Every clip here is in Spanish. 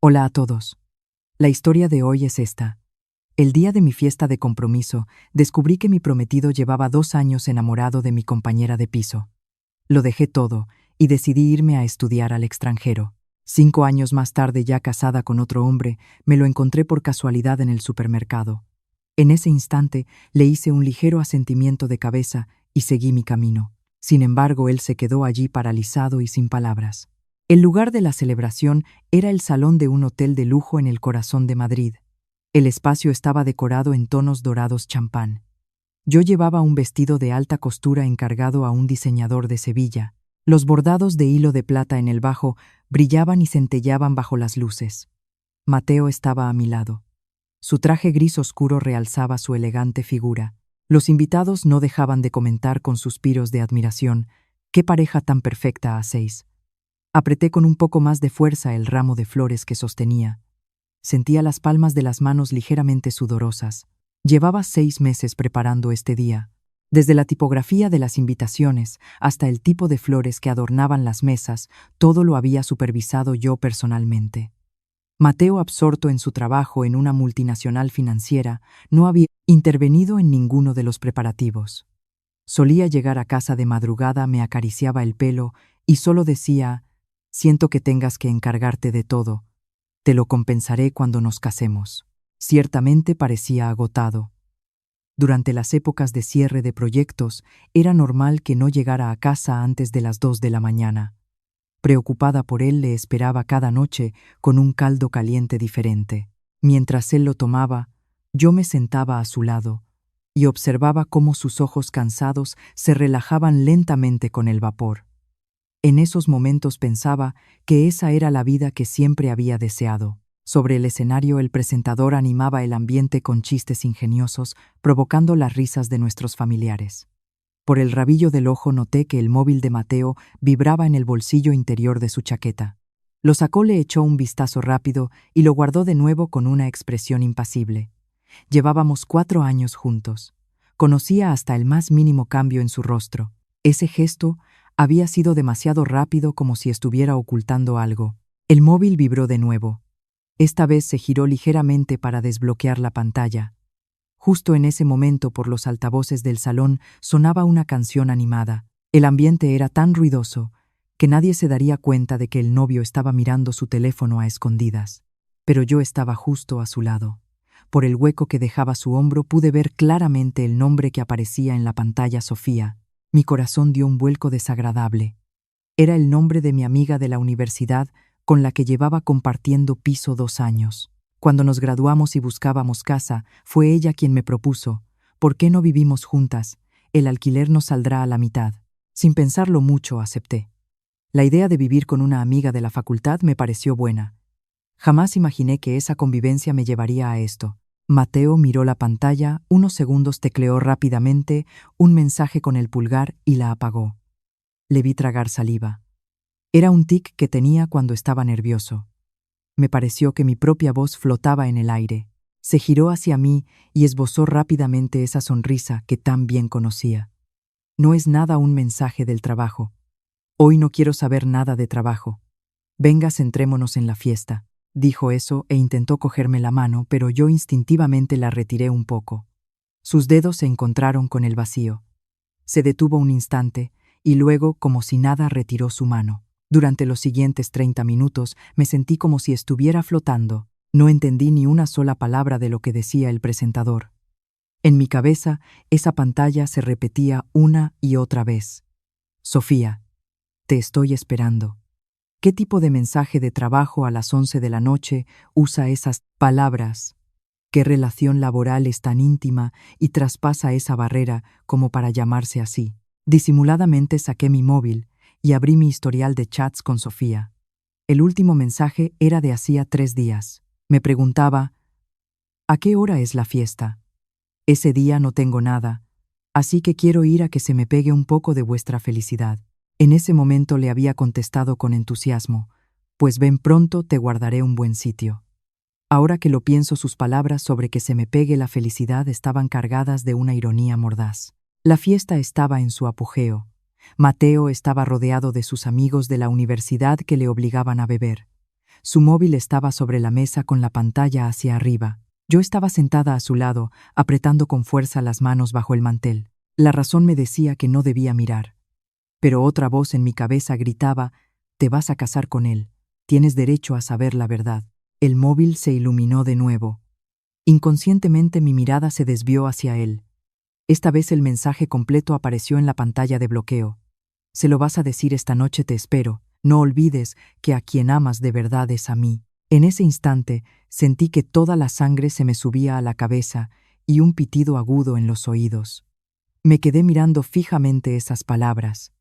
Hola a todos. La historia de hoy es esta. El día de mi fiesta de compromiso, descubrí que mi prometido llevaba 2 años enamorado de mi compañera de piso. Lo dejé todo y decidí irme a estudiar al extranjero. 5 años más tarde, ya casada con otro hombre, me lo encontré por casualidad en el supermercado. En ese instante, le hice un ligero asentimiento de cabeza y seguí mi camino. Sin embargo, él se quedó allí paralizado y sin palabras. El lugar de la celebración era el salón de un hotel de lujo en el corazón de Madrid. El espacio estaba decorado en tonos dorados champán. Yo llevaba un vestido de alta costura encargado a un diseñador de Sevilla. Los bordados de hilo de plata en el bajo brillaban y centelleaban bajo las luces. Mateo estaba a mi lado. Su traje gris oscuro realzaba su elegante figura. Los invitados no dejaban de comentar con suspiros de admiración: «¡Qué pareja tan perfecta hacéis!». Apreté con un poco más de fuerza el ramo de flores que sostenía. Sentía las palmas de las manos ligeramente sudorosas. Llevaba 6 meses preparando este día. Desde la tipografía de las invitaciones hasta el tipo de flores que adornaban las mesas, todo lo había supervisado yo personalmente. Mateo, absorto en su trabajo en una multinacional financiera, no había intervenido en ninguno de los preparativos. Solía llegar a casa de madrugada, me acariciaba el pelo y solo decía: «Siento que tengas que encargarte de todo. Te lo compensaré cuando nos casemos». Ciertamente parecía agotado. Durante las épocas de cierre de proyectos, era normal que no llegara a casa antes de las 2 de la mañana. Preocupada por él, le esperaba cada noche con un caldo caliente diferente. Mientras él lo tomaba, yo me sentaba a su lado y observaba cómo sus ojos cansados se relajaban lentamente con el vapor. En esos momentos pensaba que esa era la vida que siempre había deseado. Sobre el escenario, el presentador animaba el ambiente con chistes ingeniosos, provocando las risas de nuestros familiares. Por el rabillo del ojo noté que el móvil de Mateo vibraba en el bolsillo interior de su chaqueta. Lo sacó, le echó un vistazo rápido y lo guardó de nuevo con una expresión impasible. Llevábamos 4 años juntos. Conocía hasta el más mínimo cambio en su rostro. Ese gesto había sido demasiado rápido, como si estuviera ocultando algo. El móvil vibró de nuevo. Esta vez se giró ligeramente para desbloquear la pantalla. Justo en ese momento, por los altavoces del salón, sonaba una canción animada. El ambiente era tan ruidoso que nadie se daría cuenta de que el novio estaba mirando su teléfono a escondidas. Pero yo estaba justo a su lado. Por el hueco que dejaba su hombro pude ver claramente el nombre que aparecía en la pantalla: Sofía. Mi corazón dio un vuelco desagradable. Era el nombre de mi amiga de la universidad con la que llevaba compartiendo piso 2 años. Cuando nos graduamos y buscábamos casa, fue ella quien me propuso: «¿Por qué no vivimos juntas? El alquiler nos saldrá a la mitad». Sin pensarlo mucho, acepté. La idea de vivir con una amiga de la facultad me pareció buena. Jamás imaginé que esa convivencia me llevaría a esto. Mateo miró la pantalla, unos segundos tecleó rápidamente un mensaje con el pulgar y la apagó. Le vi tragar saliva. Era un tic que tenía cuando estaba nervioso. Me pareció que mi propia voz flotaba en el aire. Se giró hacia mí y esbozó rápidamente esa sonrisa que tan bien conocía. «No es nada un mensaje del trabajo. Hoy no quiero saber nada de trabajo. Venga, centrémonos en la fiesta». Dijo eso e intentó cogerme la mano, pero yo instintivamente la retiré un poco. Sus dedos se encontraron con el vacío. Se detuvo un instante y luego, como si nada, retiró su mano. Durante los siguientes 30 minutos me sentí como si estuviera flotando. No entendí ni una sola palabra de lo que decía el presentador. En mi cabeza, esa pantalla se repetía una y otra vez: «Sofía, te estoy esperando». ¿Qué tipo de mensaje de trabajo a las 11 de la noche usa esas palabras? ¿Qué relación laboral es tan íntima y traspasa esa barrera como para llamarse así? Disimuladamente saqué mi móvil y abrí mi historial de chats con Sofía. El último mensaje era de hacía 3 días. Me preguntaba: «¿A qué hora es la fiesta? Ese día no tengo nada, así que quiero ir a que se me pegue un poco de vuestra felicidad». En ese momento le había contestado con entusiasmo: «Pues ven pronto, te guardaré un buen sitio». Ahora que lo pienso, sus palabras sobre que se me pegue la felicidad estaban cargadas de una ironía mordaz. La fiesta estaba en su apogeo. Mateo estaba rodeado de sus amigos de la universidad que le obligaban a beber. Su móvil estaba sobre la mesa con la pantalla hacia arriba. Yo estaba sentada a su lado, apretando con fuerza las manos bajo el mantel. La razón me decía que no debía mirar. Pero otra voz en mi cabeza gritaba: «Te vas a casar con él. Tienes derecho a saber la verdad». El móvil se iluminó de nuevo. Inconscientemente mi mirada se desvió hacia él. Esta vez el mensaje completo apareció en la pantalla de bloqueo. «Se lo vas a decir esta noche, te espero. No olvides que a quien amas de verdad es a mí». En ese instante sentí que toda la sangre se me subía a la cabeza y un pitido agudo en los oídos. Me quedé mirando fijamente esas palabras.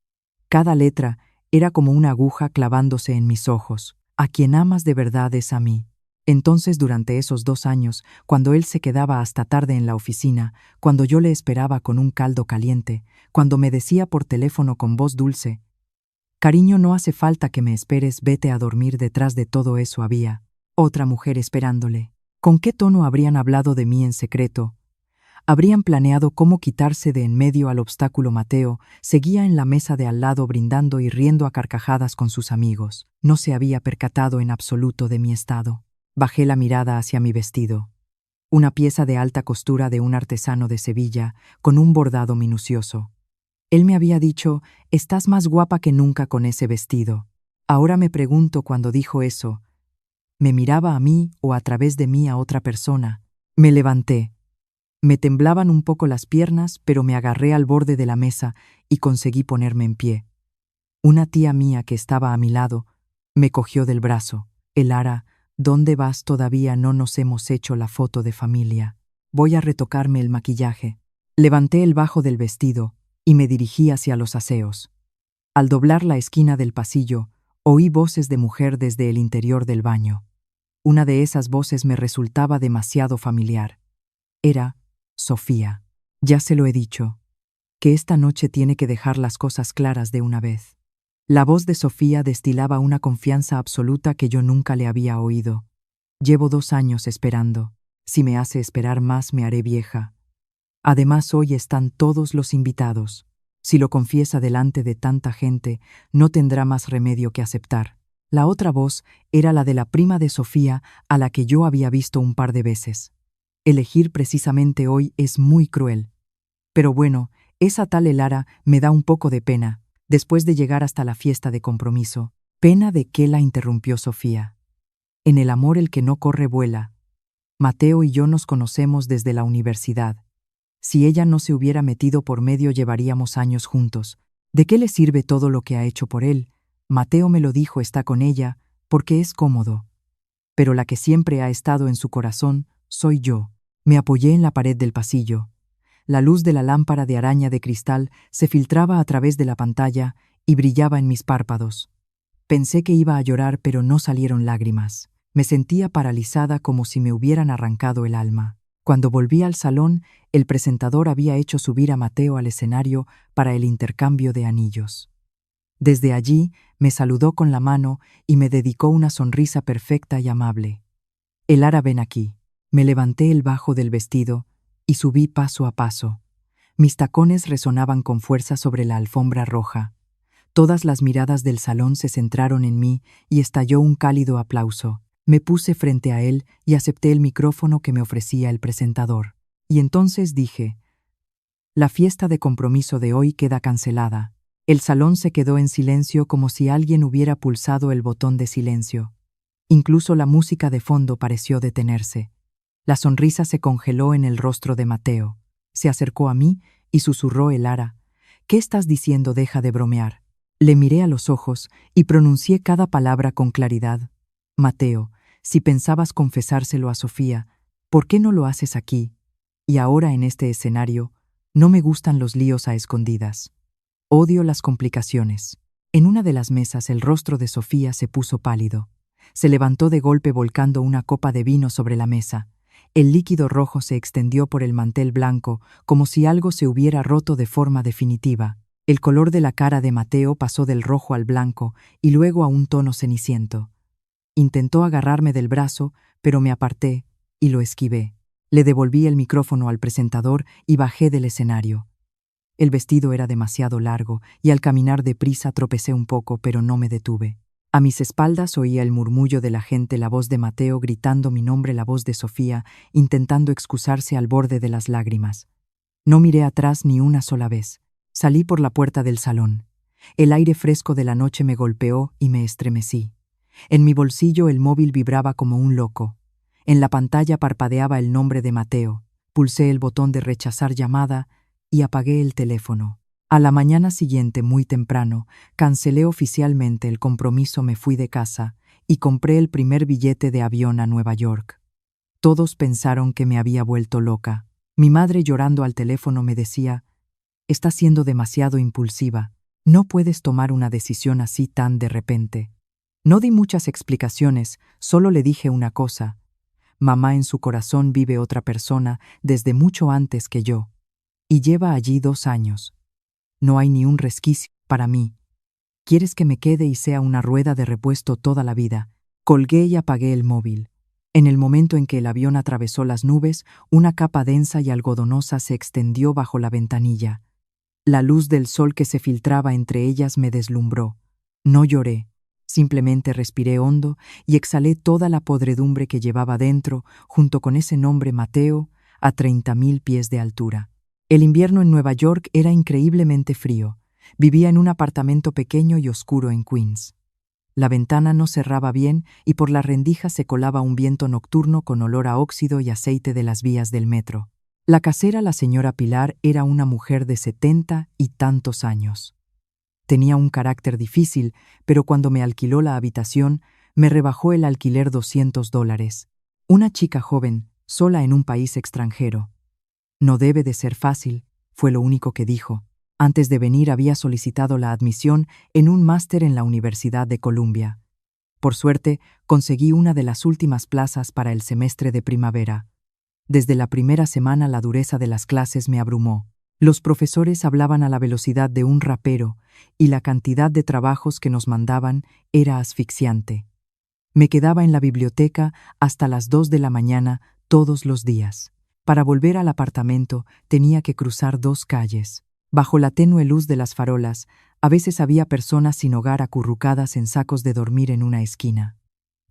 Cada letra era como una aguja clavándose en mis ojos. «A quien amas de verdad es a mí». Entonces, durante esos 2 años, cuando él se quedaba hasta tarde en la oficina, cuando yo le esperaba con un caldo caliente, cuando me decía por teléfono con voz dulce: «Cariño, no hace falta que me esperes, vete a dormir», detrás de todo eso había otra mujer esperándole. ¿Con qué tono habrían hablado de mí en secreto? Habrían planeado cómo quitarse de en medio al obstáculo. Mateo seguía en la mesa de al lado brindando y riendo a carcajadas con sus amigos. No se había percatado en absoluto de mi estado. Bajé la mirada hacia mi vestido. Una pieza de alta costura de un artesano de Sevilla, con un bordado minucioso. Él me había dicho: «Estás más guapa que nunca con ese vestido». Ahora me pregunto, cuando dijo eso, ¿me miraba a mí o a través de mí a otra persona? Me levanté. Me temblaban un poco las piernas, pero me agarré al borde de la mesa y conseguí ponerme en pie. Una tía mía que estaba a mi lado me cogió del brazo. «Elara, ¿dónde vas? Todavía no nos hemos hecho la foto de familia. Voy a retocarme el maquillaje». Levanté el bajo del vestido y me dirigí hacia los aseos. Al doblar la esquina del pasillo, oí voces de mujer desde el interior del baño. Una de esas voces me resultaba demasiado familiar. Era Sofía. «Ya se lo he dicho, que esta noche tiene que dejar las cosas claras de una vez». La voz de Sofía destilaba una confianza absoluta que yo nunca le había oído. «Llevo 2 años esperando. Si me hace esperar más, me haré vieja. Además, hoy están todos los invitados. Si lo confiesa delante de tanta gente, no tendrá más remedio que aceptar». La otra voz era la de la prima de Sofía, a la que yo había visto un par de veces. Elegir precisamente hoy es muy cruel. Pero bueno, esa tal Elara me da un poco de pena, después de llegar hasta la fiesta de compromiso. «¿Pena de qué?», la interrumpió Sofía. «En el amor el que no corre vuela. Mateo y yo nos conocemos desde la universidad. Si ella no se hubiera metido por medio, llevaríamos años juntos. ¿De qué le sirve todo lo que ha hecho por él? Mateo me lo dijo, está con ella porque es cómodo. Pero la que siempre ha estado en su corazón soy yo». Me apoyé en la pared del pasillo. La luz de la lámpara de araña de cristal se filtraba a través de la pantalla y brillaba en mis párpados. Pensé que iba a llorar, pero no salieron lágrimas. Me sentía paralizada, como si me hubieran arrancado el alma. Cuando volví al salón, el presentador había hecho subir a Mateo al escenario para el intercambio de anillos. Desde allí me saludó con la mano y me dedicó una sonrisa perfecta y amable. «Elara, ven aquí». Me levanté el bajo del vestido y subí paso a paso. Mis tacones resonaban con fuerza sobre la alfombra roja. Todas las miradas del salón se centraron en mí y estalló un cálido aplauso. Me puse frente a él y acepté el micrófono que me ofrecía el presentador. Y entonces dije: «La fiesta de compromiso de hoy queda cancelada». El salón se quedó en silencio, como si alguien hubiera pulsado el botón de silencio. Incluso la música de fondo pareció detenerse. La sonrisa se congeló en el rostro de Mateo. Se acercó a mí y susurró: «Elara, ¿qué estás diciendo? Deja de bromear». Le miré a los ojos y pronuncié cada palabra con claridad. «Mateo, si pensabas confesárselo a Sofía, ¿por qué no lo haces aquí? Y ahora en este escenario, no me gustan los líos a escondidas. Odio las complicaciones». En una de las mesas el rostro de Sofía se puso pálido. Se levantó de golpe volcando una copa de vino sobre la mesa. El líquido rojo se extendió por el mantel blanco, como si algo se hubiera roto de forma definitiva. El color de la cara de Mateo pasó del rojo al blanco y luego a un tono ceniciento. Intentó agarrarme del brazo, pero me aparté y lo esquivé. Le devolví el micrófono al presentador y bajé del escenario. El vestido era demasiado largo y al caminar deprisa tropecé un poco, pero no me detuve. A mis espaldas oía el murmullo de la gente, la voz de Mateo gritando mi nombre, la voz de Sofía intentando excusarse al borde de las lágrimas. No miré atrás ni una sola vez. Salí por la puerta del salón. El aire fresco de la noche me golpeó y me estremecí. En mi bolsillo el móvil vibraba como un loco. En la pantalla parpadeaba el nombre de Mateo. Pulsé el botón de rechazar llamada y apagué el teléfono. A la mañana siguiente, muy temprano, cancelé oficialmente el compromiso, me fui de casa y compré el primer billete de avión a Nueva York. Todos pensaron que me había vuelto loca. Mi madre, llorando al teléfono, me decía: «Estás siendo demasiado impulsiva. No puedes tomar una decisión así tan de repente». No di muchas explicaciones, solo le dije una cosa: mamá, en su corazón vive otra persona desde mucho antes que yo. Y lleva allí 2 años. No hay ni un resquicio para mí. ¿Quieres que me quede y sea una rueda de repuesto toda la vida? Colgué y apagué el móvil. En el momento en que el avión atravesó las nubes, una capa densa y algodonosa se extendió bajo la ventanilla. La luz del sol que se filtraba entre ellas me deslumbró. No lloré. Simplemente respiré hondo y exhalé toda la podredumbre que llevaba dentro, junto con ese nombre Mateo, a 30.000 pies de altura. El invierno en Nueva York era increíblemente frío. Vivía en un apartamento pequeño y oscuro en Queens. La ventana no cerraba bien y por las rendijas se colaba un viento nocturno con olor a óxido y aceite de las vías del metro. La casera, la señora Pilar, era una mujer de 70 y tantos años. Tenía un carácter difícil, pero cuando me alquiló la habitación, me rebajó el alquiler $200. Una chica joven, sola en un país extranjero. No debe de ser fácil, fue lo único que dijo. Antes de venir había solicitado la admisión en un máster en la Universidad de Columbia. Por suerte, conseguí una de las últimas plazas para el semestre de primavera. Desde la primera semana la dureza de las clases me abrumó. Los profesores hablaban a la velocidad de un rapero y la cantidad de trabajos que nos mandaban era asfixiante. Me quedaba en la biblioteca hasta las 2 de la mañana todos los días. Para volver al apartamento tenía que cruzar 2 calles. Bajo la tenue luz de las farolas, a veces había personas sin hogar acurrucadas en sacos de dormir en una esquina.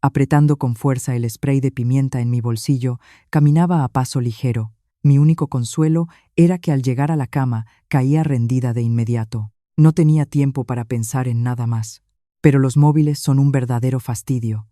Apretando con fuerza el spray de pimienta en mi bolsillo, caminaba a paso ligero. Mi único consuelo era que al llegar a la cama caía rendida de inmediato. No tenía tiempo para pensar en nada más. Pero los móviles son un verdadero fastidio.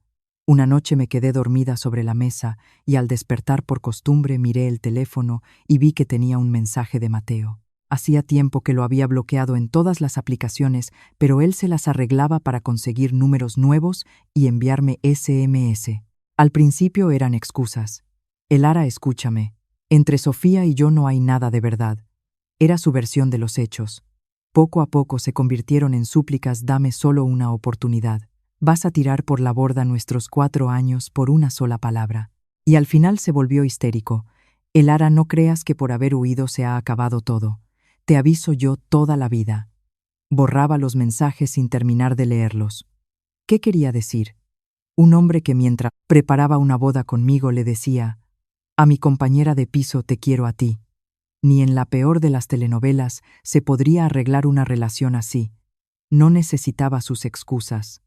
Una noche me quedé dormida sobre la mesa y al despertar por costumbre miré el teléfono y vi que tenía un mensaje de Mateo. Hacía tiempo que lo había bloqueado en todas las aplicaciones, pero él se las arreglaba para conseguir números nuevos y enviarme SMS. Al principio eran excusas. «Elara, escúchame. Entre Sofía y yo no hay nada de verdad». Era su versión de los hechos. Poco a poco se convirtieron en súplicas: «Dame solo una oportunidad. Vas a tirar por la borda nuestros 4 años por una sola palabra». Y al final se volvió histérico. «Elara, no creas que por haber huido se ha acabado todo. Te aviso yo toda la vida». Borraba los mensajes sin terminar de leerlos. ¿Qué quería decir? Un hombre que mientras preparaba una boda conmigo le decía: «A mi compañera de piso te quiero a ti». Ni en la peor de las telenovelas se podría arreglar una relación así. No necesitaba sus excusas,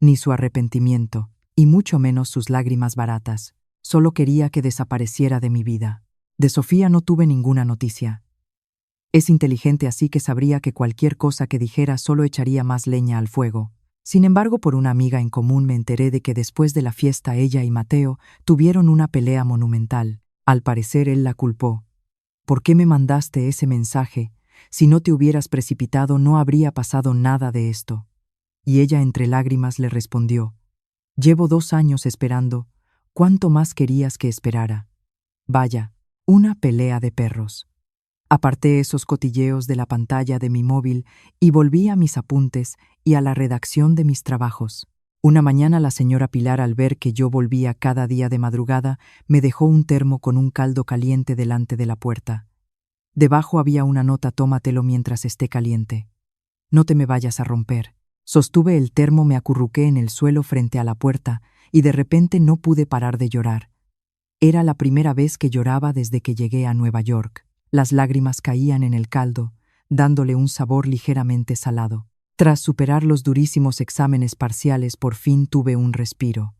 ni su arrepentimiento, y mucho menos sus lágrimas baratas. Solo quería que desapareciera de mi vida. De Sofía no tuve ninguna noticia. Es inteligente, así que sabría que cualquier cosa que dijera solo echaría más leña al fuego. Sin embargo, por una amiga en común me enteré de que después de la fiesta ella y Mateo tuvieron una pelea monumental. Al parecer él la culpó. «¿Por qué me mandaste ese mensaje? Si no te hubieras precipitado no habría pasado nada de esto». Y ella entre lágrimas le respondió: «Llevo 2 años esperando. ¿Cuánto más querías que esperara?» Vaya, una pelea de perros. Aparté esos cotilleos de la pantalla de mi móvil y volví a mis apuntes y a la redacción de mis trabajos. Una mañana la señora Pilar, al ver que yo volvía cada día de madrugada, me dejó un termo con un caldo caliente delante de la puerta. Debajo había una nota: «Tómatelo mientras esté caliente. No te me vayas a romper». Sostuve el termo, me acurruqué en el suelo frente a la puerta y de repente no pude parar de llorar. Era la primera vez que lloraba desde que llegué a Nueva York. Las lágrimas caían en el caldo, dándole un sabor ligeramente salado. Tras superar los durísimos exámenes parciales, por fin tuve un respiro.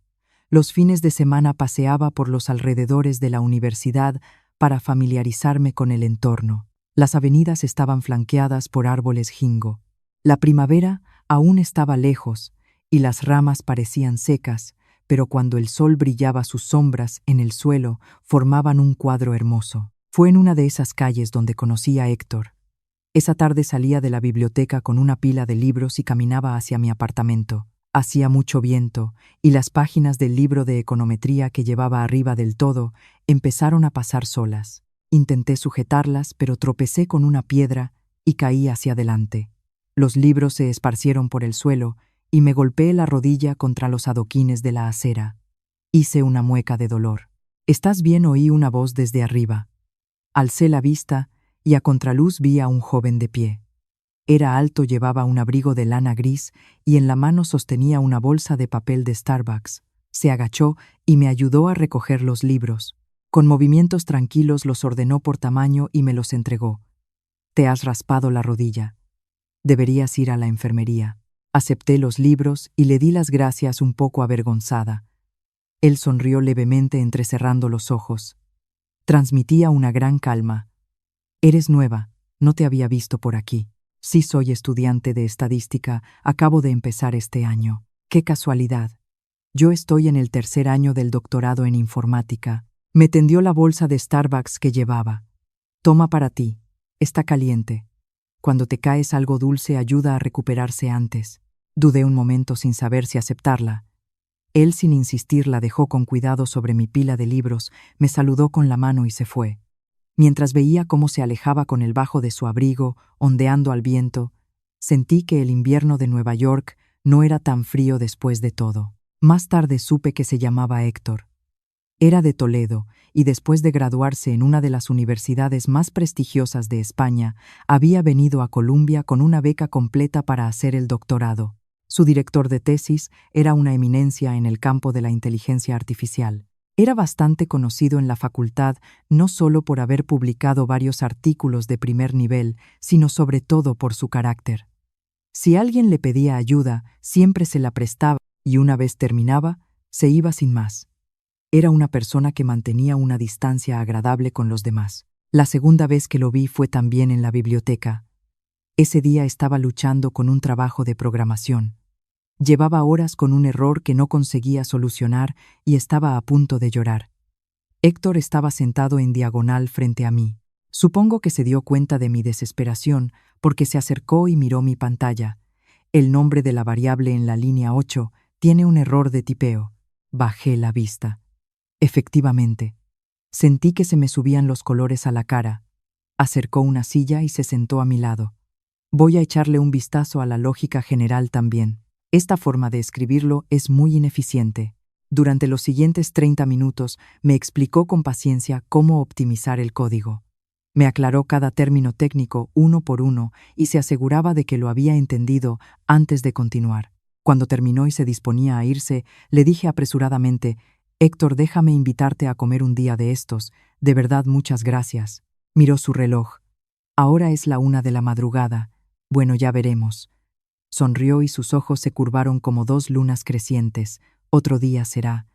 Los fines de semana paseaba por los alrededores de la universidad para familiarizarme con el entorno. Las avenidas estaban flanqueadas por árboles jingo. La primavera aún estaba lejos y las ramas parecían secas, pero cuando el sol brillaba sus sombras en el suelo formaban un cuadro hermoso. Fue en una de esas calles donde conocí a Héctor. Esa tarde salía de la biblioteca con una pila de libros y caminaba hacia mi apartamento. Hacía mucho viento y las páginas del libro de econometría que llevaba arriba del todo empezaron a pasar solas. Intenté sujetarlas, pero tropecé con una piedra y caí hacia adelante. Los libros se esparcieron por el suelo y me golpeé la rodilla contra los adoquines de la acera. Hice una mueca de dolor. «¿Estás bien?», oí una voz desde arriba. Alcé la vista y a contraluz vi a un joven de pie. Era alto, llevaba un abrigo de lana gris y en la mano sostenía una bolsa de papel de Starbucks. Se agachó y me ayudó a recoger los libros. Con movimientos tranquilos los ordenó por tamaño y me los entregó. «Te has raspado la rodilla. Deberías ir a la enfermería». Acepté los libros y le di las gracias un poco avergonzada. Él sonrió levemente entrecerrando los ojos. Transmitía una gran calma. «Eres nueva, no te había visto por aquí». «Sí, soy estudiante de estadística, acabo de empezar este año». «Qué casualidad. Yo estoy en el tercer año del doctorado en informática». Me tendió la bolsa de Starbucks que llevaba. «Toma para ti, está caliente. Cuando te caes algo dulce ayuda a recuperarse antes». Dudé un momento sin saber si aceptarla. Él, sin insistir, la dejó con cuidado sobre mi pila de libros, me saludó con la mano y se fue. Mientras veía cómo se alejaba con el bajo de su abrigo, ondeando al viento, sentí que el invierno de Nueva York no era tan frío después de todo. Más tarde supe que se llamaba Héctor. Era de Toledo y después de graduarse en una de las universidades más prestigiosas de España, había venido a Columbia con una beca completa para hacer el doctorado. Su director de tesis era una eminencia en el campo de la inteligencia artificial. Era bastante conocido en la facultad no solo por haber publicado varios artículos de primer nivel, sino sobre todo por su carácter. Si alguien le pedía ayuda, siempre se la prestaba y una vez terminaba, se iba sin más. Era una persona que mantenía una distancia agradable con los demás. La segunda vez que lo vi fue también en la biblioteca. Ese día estaba luchando con un trabajo de programación. Llevaba horas con un error que no conseguía solucionar y estaba a punto de llorar. Héctor estaba sentado en diagonal frente a mí. Supongo que se dio cuenta de mi desesperación porque se acercó y miró mi pantalla. El nombre de la variable en la línea 8 tiene un error de tipeo. Bajé la vista. Efectivamente. Sentí que se me subían los colores a la cara. Acercó una silla y se sentó a mi lado. Voy a echarle un vistazo a la lógica general también. Esta forma de escribirlo es muy ineficiente. Durante los siguientes 30 minutos me explicó con paciencia cómo optimizar el código. Me aclaró cada término técnico uno por uno y se aseguraba de que lo había entendido antes de continuar. Cuando terminó y se disponía a irse, le dije apresuradamente: «Héctor, déjame invitarte a comer un día de estos. De verdad, muchas gracias». Miró su reloj. «Ahora es la 1 de la madrugada. Bueno, ya veremos». Sonrió y sus ojos se curvaron como dos lunas crecientes. «Otro día será.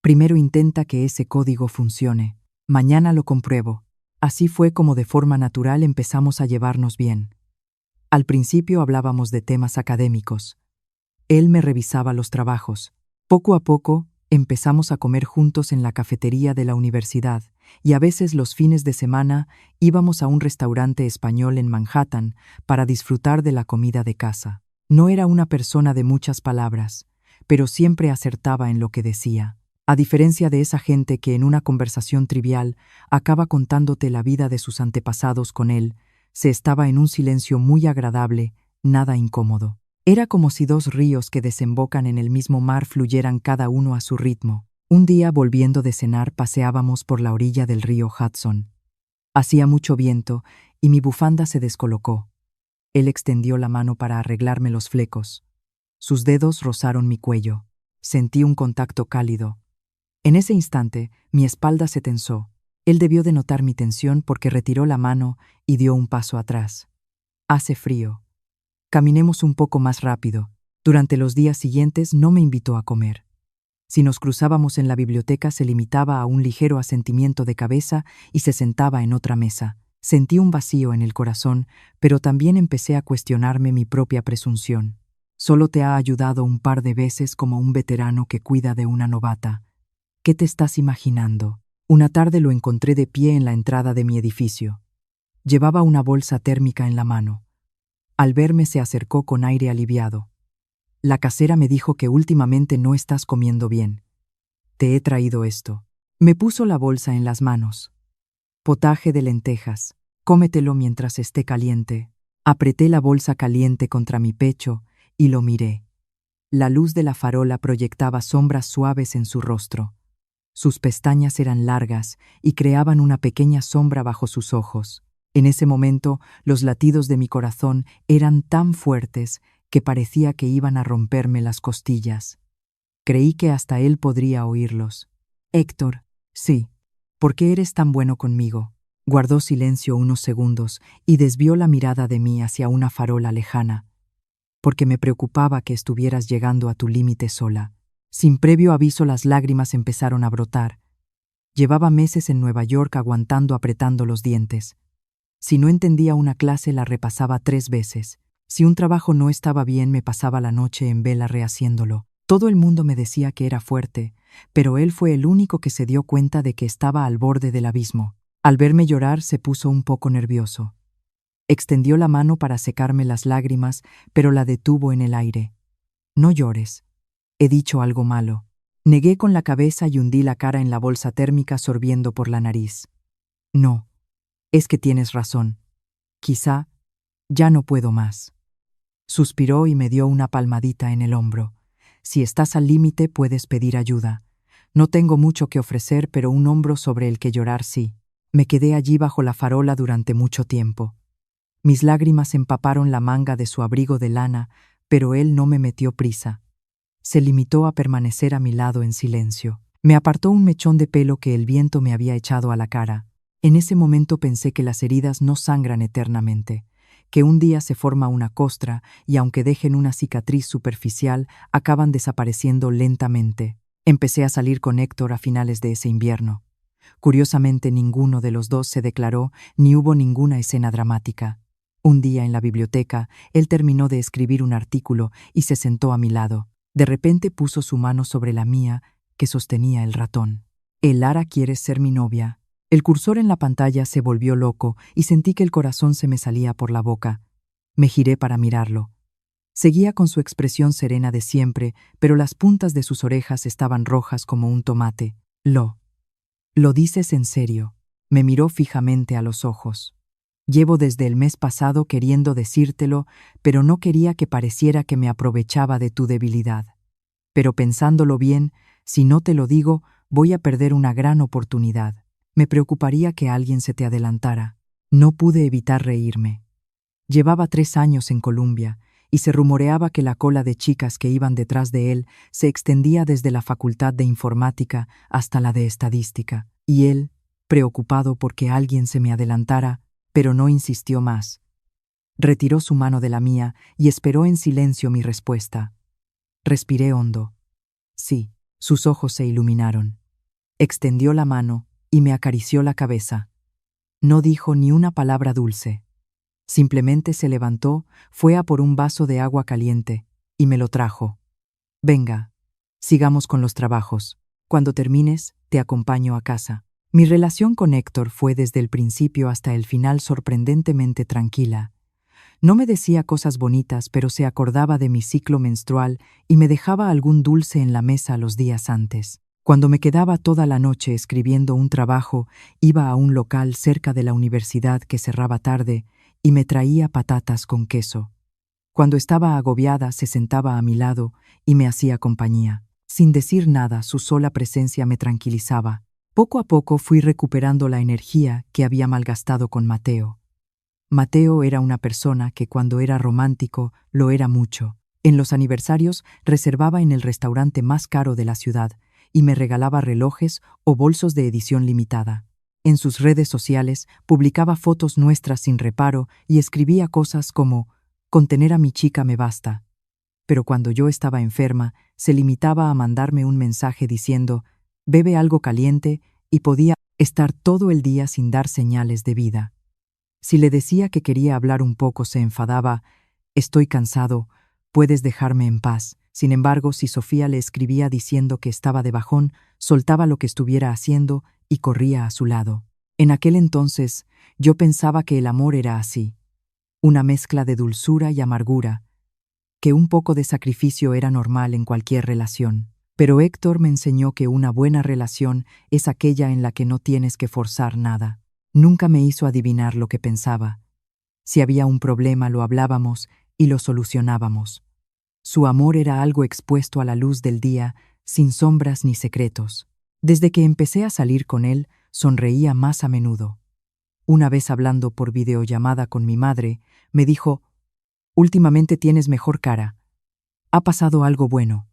Primero intenta que ese código funcione. Mañana lo compruebo». Así fue como de forma natural empezamos a llevarnos bien. Al principio hablábamos de temas académicos. Él me revisaba los trabajos. Poco a poco empezamos a comer juntos en la cafetería de la universidad y a veces los fines de semana íbamos a un restaurante español en Manhattan para disfrutar de la comida de casa. No era una persona de muchas palabras, pero siempre acertaba en lo que decía. A diferencia de esa gente que en una conversación trivial acaba contándote la vida de sus antepasados, con él se estaba en un silencio muy agradable, nada incómodo. Era como si dos ríos que desembocan en el mismo mar fluyeran cada uno a su ritmo. Un día, volviendo de cenar, paseábamos por la orilla del río Hudson. Hacía mucho viento y mi bufanda se descolocó. Él extendió la mano para arreglarme los flecos. Sus dedos rozaron mi cuello. Sentí un contacto cálido. En ese instante, mi espalda se tensó. Él debió de notar mi tensión porque retiró la mano y dio un paso atrás. «Hace frío». Caminemos un poco más rápido. Durante los días siguientes no me invitó a comer. Si nos cruzábamos en la biblioteca se limitaba a un ligero asentimiento de cabeza y se sentaba en otra mesa. Sentí un vacío en el corazón, pero también empecé a cuestionarme mi propia presunción. Solo te ha ayudado un par de veces como un veterano que cuida de una novata. ¿Qué te estás imaginando? Una tarde lo encontré de pie en la entrada de mi edificio. Llevaba una bolsa térmica en la mano. Al verme se acercó con aire aliviado. La casera me dijo que últimamente no estás comiendo bien. Te he traído esto. Me puso la bolsa en las manos. Potaje de lentejas. Cómetelo mientras esté caliente. Apreté la bolsa caliente contra mi pecho y lo miré. La luz de la farola proyectaba sombras suaves en su rostro. Sus pestañas eran largas y creaban una pequeña sombra bajo sus ojos. En ese momento, los latidos de mi corazón eran tan fuertes que parecía que iban a romperme las costillas. Creí que hasta él podría oírlos. Héctor, sí. ¿Por qué eres tan bueno conmigo? Guardó silencio unos segundos y desvió la mirada de mí hacia una farola lejana. Porque me preocupaba que estuvieras llegando a tu límite sola. Sin previo aviso las lágrimas empezaron a brotar. Llevaba meses en Nueva York apretando los dientes. Si no entendía una clase la repasaba 3 veces. Si un trabajo no estaba bien me pasaba la noche en vela rehaciéndolo. Todo el mundo me decía que era fuerte, pero él fue el único que se dio cuenta de que estaba al borde del abismo. Al verme llorar se puso un poco nervioso. Extendió la mano para secarme las lágrimas, pero la detuvo en el aire. No llores. He dicho algo malo. Negué con la cabeza y hundí la cara en la bolsa térmica sorbiendo por la nariz. No. Es que tienes razón. Quizá ya no puedo más. Suspiró y me dio una palmadita en el hombro. Si estás al límite puedes pedir ayuda. No tengo mucho que ofrecer, pero un hombro sobre el que llorar sí. Me quedé allí bajo la farola durante mucho tiempo. Mis lágrimas empaparon la manga de su abrigo de lana, pero él no me metió prisa. Se limitó a permanecer a mi lado en silencio. Me apartó un mechón de pelo que el viento me había echado a la cara. En ese momento pensé que las heridas no sangran eternamente, que un día se forma una costra y aunque dejen una cicatriz superficial, acaban desapareciendo lentamente. Empecé a salir con Héctor a finales de ese invierno. Curiosamente, ninguno de los dos se declaró ni hubo ninguna escena dramática. Un día en la biblioteca, él terminó de escribir un artículo y se sentó a mi lado. De repente puso su mano sobre la mía, que sostenía el ratón. «Lara, ¿quieres ser mi novia?» El cursor en la pantalla se volvió loco y sentí que el corazón se me salía por la boca. Me giré para mirarlo. Seguía con su expresión serena de siempre, pero las puntas de sus orejas estaban rojas como un tomate. ¿Lo dices en serio? Me miró fijamente a los ojos. Llevo desde el mes pasado queriendo decírtelo, pero no quería que pareciera que me aprovechaba de tu debilidad. Pero pensándolo bien, si no te lo digo, voy a perder una gran oportunidad. Me preocuparía que alguien se te adelantara. No pude evitar reírme. Llevaba 3 años en Columbia, y se rumoreaba que la cola de chicas que iban detrás de él se extendía desde la facultad de informática hasta la de estadística. Y él, preocupado porque alguien se me adelantara, pero no insistió más. Retiró su mano de la mía y esperó en silencio mi respuesta. Respiré hondo. Sí, sus ojos se iluminaron. Extendió la mano y me acarició la cabeza. No dijo ni una palabra dulce. Simplemente se levantó, fue a por un vaso de agua caliente y me lo trajo. Venga, sigamos con los trabajos. Cuando termines, te acompaño a casa. Mi relación con Héctor fue desde el principio hasta el final sorprendentemente tranquila. No me decía cosas bonitas, pero se acordaba de mi ciclo menstrual y me dejaba algún dulce en la mesa los días antes. Cuando me quedaba toda la noche escribiendo un trabajo, iba a un local cerca de la universidad que cerraba tarde y me traía patatas con queso. Cuando estaba agobiada, se sentaba a mi lado y me hacía compañía. Sin decir nada, su sola presencia me tranquilizaba. Poco a poco fui recuperando la energía que había malgastado con Mateo. Mateo era una persona que cuando era romántico lo era mucho. En los aniversarios reservaba en el restaurante más caro de la ciudad y me regalaba relojes o bolsos de edición limitada. En sus redes sociales publicaba fotos nuestras sin reparo y escribía cosas como Con tener a mi chica me basta. Pero cuando yo estaba enferma, se limitaba a mandarme un mensaje diciendo, bebe algo caliente, y podía estar todo el día sin dar señales de vida. Si le decía que quería hablar un poco, se enfadaba, estoy cansado, puedes dejarme en paz. Sin embargo, si Sofía le escribía diciendo que estaba de bajón, soltaba lo que estuviera haciendo y corría a su lado. En aquel entonces, yo pensaba que el amor era así, una mezcla de dulzura y amargura, que un poco de sacrificio era normal en cualquier relación. Pero Héctor me enseñó que una buena relación es aquella en la que no tienes que forzar nada. Nunca me hizo adivinar lo que pensaba. Si había un problema, lo hablábamos y lo solucionábamos. Su amor era algo expuesto a la luz del día, sin sombras ni secretos. Desde que empecé a salir con él, sonreía más a menudo. Una vez hablando por videollamada con mi madre, me dijo, últimamente tienes mejor cara. Ha pasado algo bueno.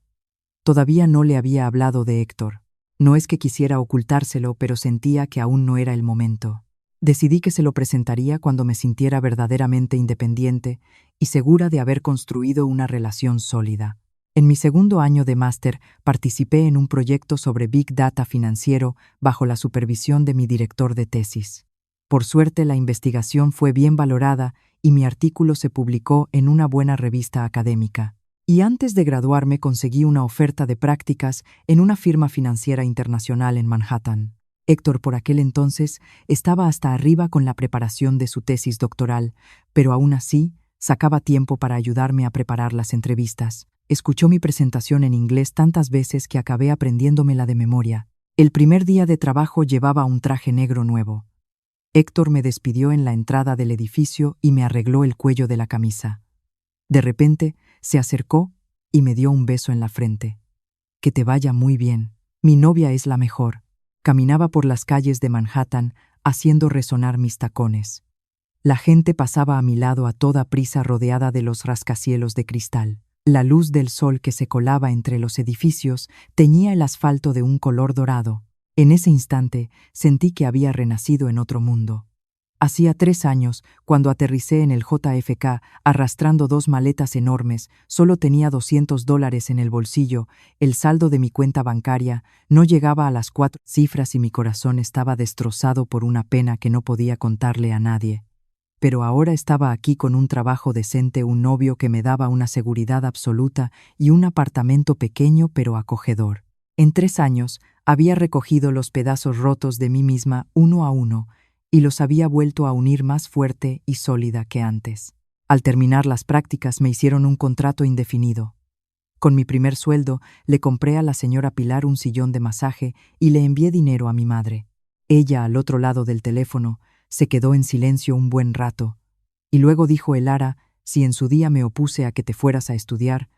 Todavía no le había hablado de Héctor. No es que quisiera ocultárselo, pero sentía que aún no era el momento. Decidí que se lo presentaría cuando me sintiera verdaderamente independiente y segura de haber construido una relación sólida. En mi segundo año de máster participé en un proyecto sobre Big Data financiero bajo la supervisión de mi director de tesis. Por suerte, la investigación fue bien valorada y mi artículo se publicó en una buena revista académica. Y antes de graduarme conseguí una oferta de prácticas en una firma financiera internacional en Manhattan. Héctor por aquel entonces estaba hasta arriba con la preparación de su tesis doctoral, pero aún así sacaba tiempo para ayudarme a preparar las entrevistas. Escuchó mi presentación en inglés tantas veces que acabé aprendiéndomela de memoria. El primer día de trabajo llevaba un traje negro nuevo. Héctor me despidió en la entrada del edificio y me arregló el cuello de la camisa. De repente, se acercó y me dio un beso en la frente. Que te vaya muy bien. Mi novia es la mejor. Caminaba por las calles de Manhattan haciendo resonar mis tacones. La gente pasaba a mi lado a toda prisa rodeada de los rascacielos de cristal. La luz del sol que se colaba entre los edificios teñía el asfalto de un color dorado. En ese instante sentí que había renacido en otro mundo. Hacía 3 años, cuando aterricé en el JFK arrastrando 2 maletas enormes, solo tenía $200 en el bolsillo, el saldo de mi cuenta bancaria no llegaba a las 4 cifras y mi corazón estaba destrozado por una pena que no podía contarle a nadie. Pero ahora estaba aquí con un trabajo decente, un novio que me daba una seguridad absoluta y un apartamento pequeño pero acogedor. En 3 años había recogido los pedazos rotos de mí misma uno a uno, y los había vuelto a unir más fuerte y sólida que antes. Al terminar las prácticas me hicieron un contrato indefinido. Con mi primer sueldo le compré a la señora Pilar un sillón de masaje y le envié dinero a mi madre. Ella, al otro lado del teléfono, se quedó en silencio un buen rato, y luego dijo: Elara, si en su día me opuse a que te fueras a estudiar,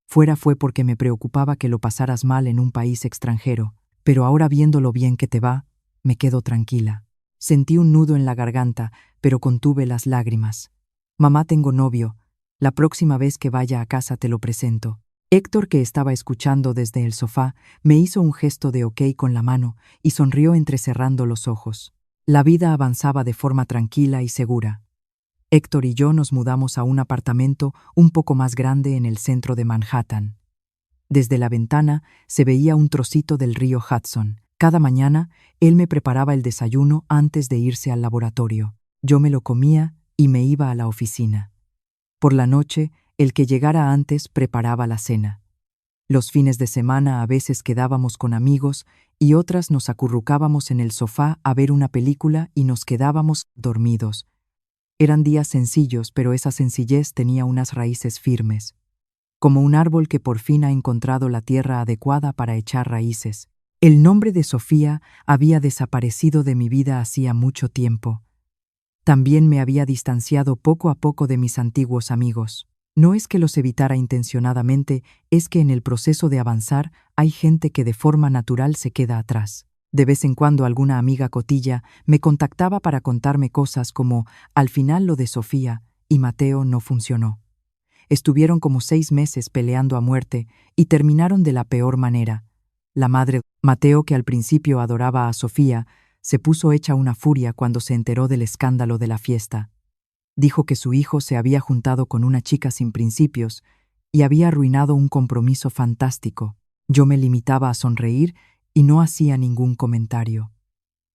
fue porque me preocupaba que lo pasaras mal en un país extranjero, pero ahora viendo lo bien que te va, me quedo tranquila. Sentí un nudo en la garganta, pero contuve las lágrimas. Mamá, tengo novio. La próxima vez que vaya a casa te lo presento. Héctor, que estaba escuchando desde el sofá, me hizo un gesto de ok con la mano y sonrió entrecerrando los ojos. La vida avanzaba de forma tranquila y segura. Héctor y yo nos mudamos a un apartamento un poco más grande en el centro de Manhattan. Desde la ventana se veía un trocito del río Hudson. Cada mañana, él me preparaba el desayuno antes de irse al laboratorio. Yo me lo comía y me iba a la oficina. Por la noche, el que llegara antes preparaba la cena. Los fines de semana a veces quedábamos con amigos y otras nos acurrucábamos en el sofá a ver una película y nos quedábamos dormidos. Eran días sencillos, pero esa sencillez tenía unas raíces firmes, como un árbol que por fin ha encontrado la tierra adecuada para echar raíces. El nombre de Sofía había desaparecido de mi vida hacía mucho tiempo. También me había distanciado poco a poco de mis antiguos amigos. No es que los evitara intencionadamente, es que en el proceso de avanzar hay gente que de forma natural se queda atrás. De vez en cuando alguna amiga cotilla me contactaba para contarme cosas como: al final lo de Sofía y Mateo no funcionó. Estuvieron como 6 meses peleando a muerte y terminaron de la peor manera. La madre, Mateo, que al principio adoraba a Sofía, se puso hecha una furia cuando se enteró del escándalo de la fiesta. Dijo que su hijo se había juntado con una chica sin principios y había arruinado un compromiso fantástico. Yo me limitaba a sonreír y no hacía ningún comentario.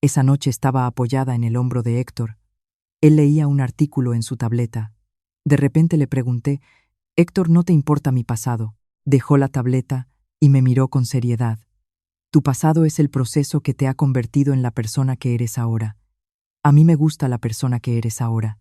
Esa noche estaba apoyada en el hombro de Héctor. Él leía un artículo en su tableta. De repente le pregunté: «Héctor, ¿no te importa mi pasado?». Dejó la tableta y me miró con seriedad. «Tu pasado es el proceso que te ha convertido en la persona que eres ahora. A mí me gusta la persona que eres ahora.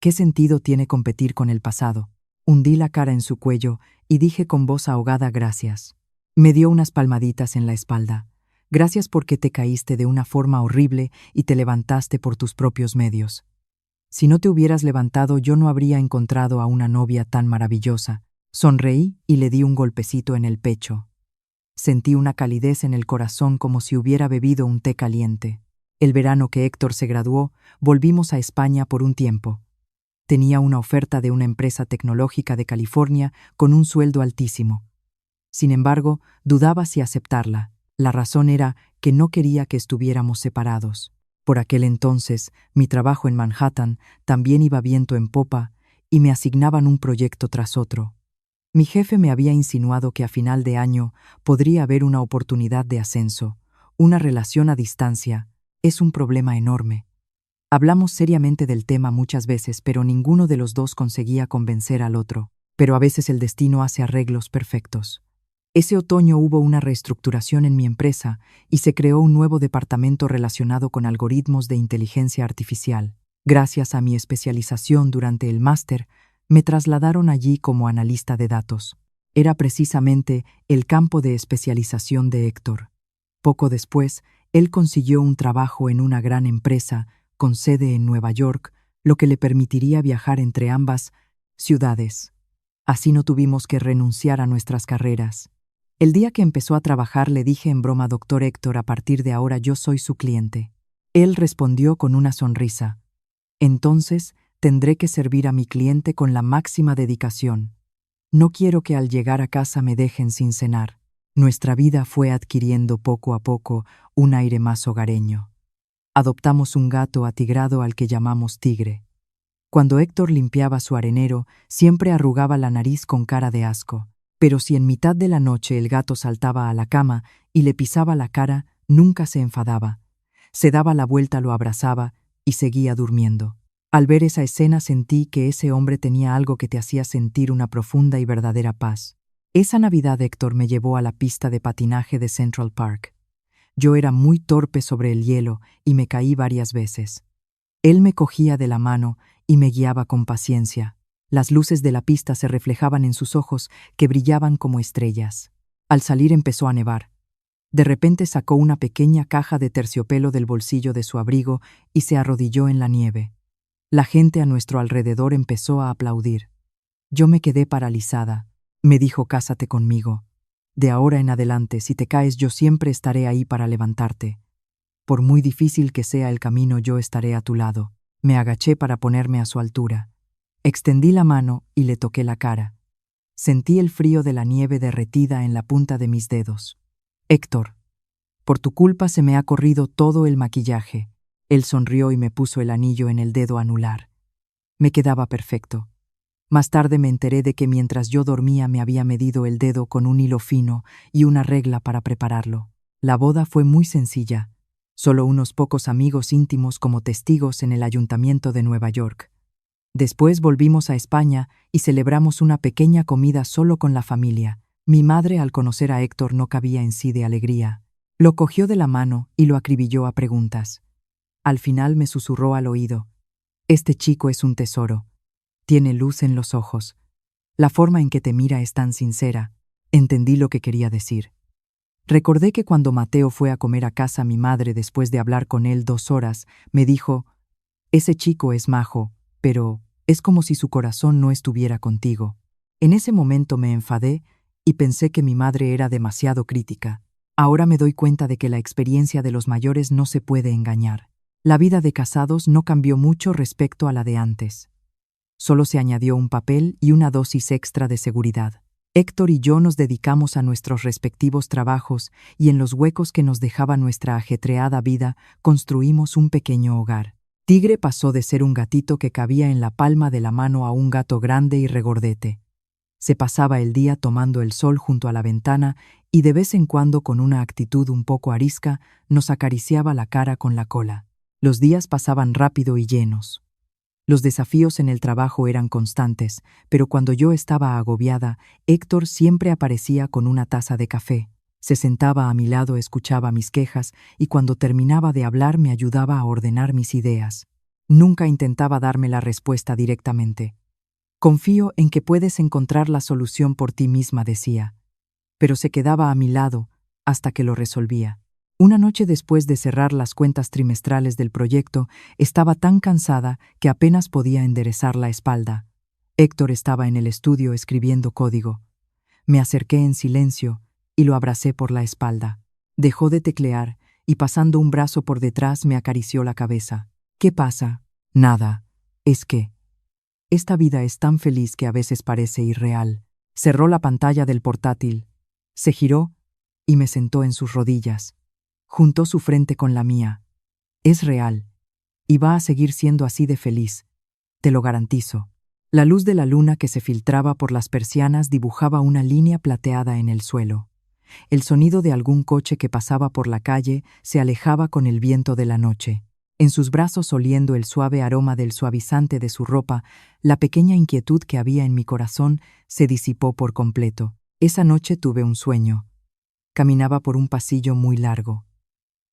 ¿Qué sentido tiene competir con el pasado?». Hundí la cara en su cuello y dije con voz ahogada: «Gracias». Me dio unas palmaditas en la espalda. «Gracias porque te caíste de una forma horrible y te levantaste por tus propios medios. Si no te hubieras levantado, yo no habría encontrado a una novia tan maravillosa». Sonreí y le di un golpecito en el pecho. Sentí una calidez en el corazón como si hubiera bebido un té caliente. El verano que Héctor se graduó, volvimos a España por un tiempo. Tenía una oferta de una empresa tecnológica de California con un sueldo altísimo. Sin embargo, dudaba si aceptarla. La razón era que no quería que estuviéramos separados. Por aquel entonces, mi trabajo en Manhattan también iba viento en popa y me asignaban un proyecto tras otro. Mi jefe me había insinuado que a final de año podría haber una oportunidad de ascenso. Una relación a distancia es un problema enorme. Hablamos seriamente del tema muchas veces, pero ninguno de los dos conseguía convencer al otro. Pero a veces el destino hace arreglos perfectos. Ese otoño hubo una reestructuración en mi empresa y se creó un nuevo departamento relacionado con algoritmos de inteligencia artificial. Gracias a mi especialización durante el máster, me trasladaron allí como analista de datos. Era precisamente el campo de especialización de Héctor. Poco después, él consiguió un trabajo en una gran empresa con sede en Nueva York, lo que le permitiría viajar entre ambas ciudades. Así no tuvimos que renunciar a nuestras carreras. El día que empezó a trabajar le dije en broma: «Doctor Héctor, a partir de ahora yo soy su cliente». Él respondió con una sonrisa: «Entonces, tendré que servir a mi cliente con la máxima dedicación. No quiero que al llegar a casa me dejen sin cenar». Nuestra vida fue adquiriendo poco a poco un aire más hogareño. Adoptamos un gato atigrado al que llamamos Tigre. Cuando Héctor limpiaba su arenero, siempre arrugaba la nariz con cara de asco. Pero si en mitad de la noche el gato saltaba a la cama y le pisaba la cara, nunca se enfadaba. Se daba la vuelta, lo abrazaba y seguía durmiendo. Al ver esa escena sentí que ese hombre tenía algo que te hacía sentir una profunda y verdadera paz. Esa Navidad Héctor me llevó a la pista de patinaje de Central Park. Yo era muy torpe sobre el hielo y me caí varias veces. Él me cogía de la mano y me guiaba con paciencia. Las luces de la pista se reflejaban en sus ojos, que brillaban como estrellas. Al salir empezó a nevar. De repente sacó una pequeña caja de terciopelo del bolsillo de su abrigo y se arrodilló en la nieve. La gente a nuestro alrededor empezó a aplaudir. Yo me quedé paralizada. Me dijo: «Cásate conmigo. De ahora en adelante, si te caes, yo siempre estaré ahí para levantarte. Por muy difícil que sea el camino, yo estaré a tu lado». Me agaché para ponerme a su altura. Extendí la mano y le toqué la cara. Sentí el frío de la nieve derretida en la punta de mis dedos. «Héctor, por tu culpa se me ha corrido todo el maquillaje». Él sonrió y me puso el anillo en el dedo anular. Me quedaba perfecto. Más tarde me enteré de que mientras yo dormía me había medido el dedo con un hilo fino y una regla para prepararlo. La boda fue muy sencilla. Solo unos pocos amigos íntimos como testigos en el ayuntamiento de Nueva York. Después volvimos a España y celebramos una pequeña comida solo con la familia. Mi madre, al conocer a Héctor, no cabía en sí de alegría. Lo cogió de la mano y lo acribilló a preguntas. Al final me susurró al oído: «Este chico es un tesoro. Tiene luz en los ojos. La forma en que te mira es tan sincera». Entendí lo que quería decir. Recordé que cuando Mateo fue a comer a casa mi madre después de hablar con él 2 horas, me dijo: «Ese chico es majo, pero es como si su corazón no estuviera contigo». En ese momento me enfadé y pensé que mi madre era demasiado crítica. Ahora me doy cuenta de que la experiencia de los mayores no se puede engañar. La vida de casados no cambió mucho respecto a la de antes. Solo se añadió un papel y una dosis extra de seguridad. Héctor y yo nos dedicamos a nuestros respectivos trabajos y en los huecos que nos dejaba nuestra ajetreada vida construimos un pequeño hogar. Tigre pasó de ser un gatito que cabía en la palma de la mano a un gato grande y regordete. Se pasaba el día tomando el sol junto a la ventana y de vez en cuando, con una actitud un poco arisca, nos acariciaba la cara con la cola. Los días pasaban rápido y llenos. Los desafíos en el trabajo eran constantes, pero cuando yo estaba agobiada, Héctor siempre aparecía con una taza de café. Se sentaba a mi lado, escuchaba mis quejas y cuando terminaba de hablar me ayudaba a ordenar mis ideas. Nunca intentaba darme la respuesta directamente. Confío en que puedes encontrar la solución por ti misma, decía. Pero se quedaba a mi lado hasta que lo resolvía. Una noche, después de cerrar las cuentas trimestrales del proyecto, estaba tan cansada que apenas podía enderezar la espalda. Héctor estaba en el estudio escribiendo código. Me acerqué en silencio y lo abracé por la espalda. Dejó de teclear y, pasando un brazo por detrás, me acarició la cabeza. ¿Qué pasa? Nada. Es que esta vida es tan feliz que a veces parece irreal. Cerró la pantalla del portátil, se giró y me sentó en sus rodillas. Juntó su frente con la mía. Es real, y va a seguir siendo así de feliz, te lo garantizo. La luz de la luna que se filtraba por las persianas dibujaba una línea plateada en el suelo. El sonido de algún coche que pasaba por la calle se alejaba con el viento de la noche. En sus brazos, oliendo el suave aroma del suavizante de su ropa, la pequeña inquietud que había en mi corazón se disipó por completo. Esa noche tuve un sueño. Caminaba por un pasillo muy largo.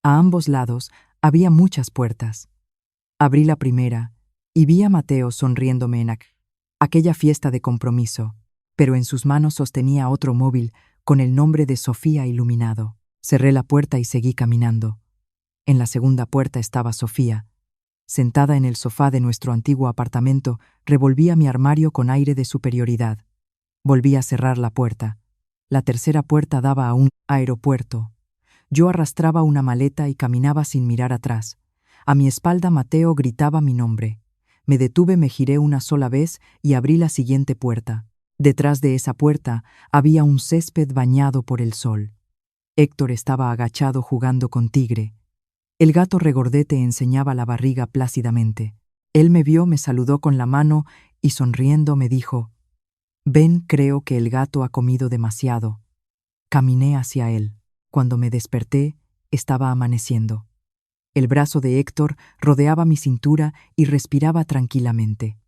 A ambos lados había muchas puertas. Abrí la primera y vi a Mateo sonriéndome en aquella fiesta de compromiso, pero en sus manos sostenía otro móvil con el nombre de Sofía iluminado. Cerré la puerta y seguí caminando. En la segunda puerta estaba Sofía. Sentada en el sofá de nuestro antiguo apartamento, revolvía mi armario con aire de superioridad. Volví a cerrar la puerta. La tercera puerta daba a un aeropuerto. Yo arrastraba una maleta y caminaba sin mirar atrás. A mi espalda Mateo gritaba mi nombre. Me detuve, me giré una sola vez y abrí la siguiente puerta. Detrás de esa puerta había un césped bañado por el sol. Héctor estaba agachado jugando con Tigre. El gato regordete enseñaba la barriga plácidamente. Él me vio, me saludó con la mano y sonriendo me dijo: «Ven, creo que el gato ha comido demasiado». Caminé hacia él. Cuando me desperté, estaba amaneciendo. El brazo de Héctor rodeaba mi cintura y respiraba tranquilamente.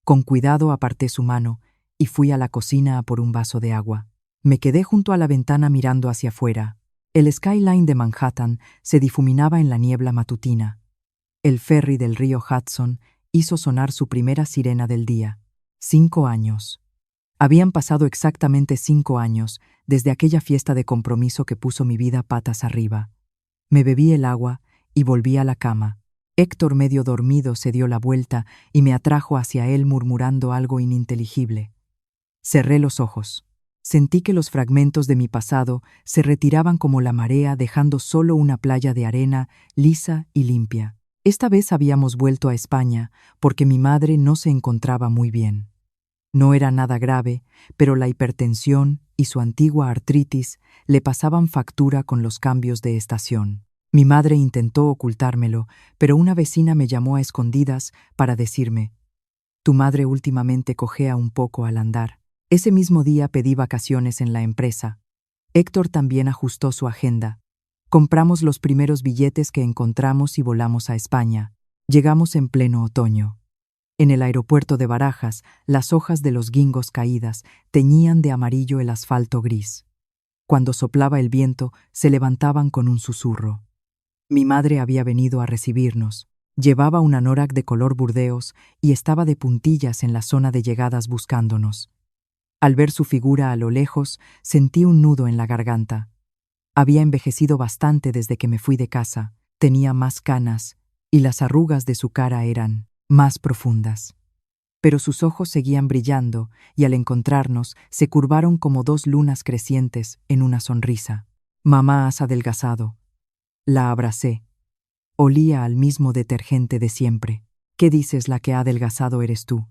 Con cuidado aparté su mano y fui a la cocina a por un vaso de agua. Me quedé junto a la ventana mirando hacia afuera. El skyline de Manhattan se difuminaba en la niebla matutina. El ferry del río Hudson hizo sonar su primera sirena del día. 5 años. Habían pasado exactamente 5 años desde aquella fiesta de compromiso que puso mi vida patas arriba. Me bebí el agua y volví a la cama. Héctor, medio dormido, se dio la vuelta y me atrajo hacia él murmurando algo ininteligible. Cerré los ojos. Sentí que los fragmentos de mi pasado se retiraban como la marea, dejando solo una playa de arena lisa y limpia. Esta vez habíamos vuelto a España porque mi madre no se encontraba muy bien. No era nada grave, pero la hipertensión y su antigua artritis le pasaban factura con los cambios de estación. Mi madre intentó ocultármelo, pero una vecina me llamó a escondidas para decirme: «Tu madre últimamente cojea un poco al andar». Ese mismo día pedí vacaciones en la empresa. Héctor también ajustó su agenda. Compramos los primeros billetes que encontramos y volamos a España. Llegamos en pleno otoño. En el aeropuerto de Barajas, las hojas de los guingos caídas teñían de amarillo el asfalto gris. Cuando soplaba el viento, se levantaban con un susurro. Mi madre había venido a recibirnos. Llevaba un anorak de color burdeos y estaba de puntillas en la zona de llegadas buscándonos. Al ver su figura a lo lejos, sentí un nudo en la garganta. Había envejecido bastante desde que me fui de casa. Tenía más canas y las arrugas de su cara eran más profundas. Pero sus ojos seguían brillando y al encontrarnos se curvaron como 2 lunas crecientes en una sonrisa. «Mamá, has adelgazado». La abracé. Olía al mismo detergente de siempre. «¿Qué dices? La que ha adelgazado eres tú.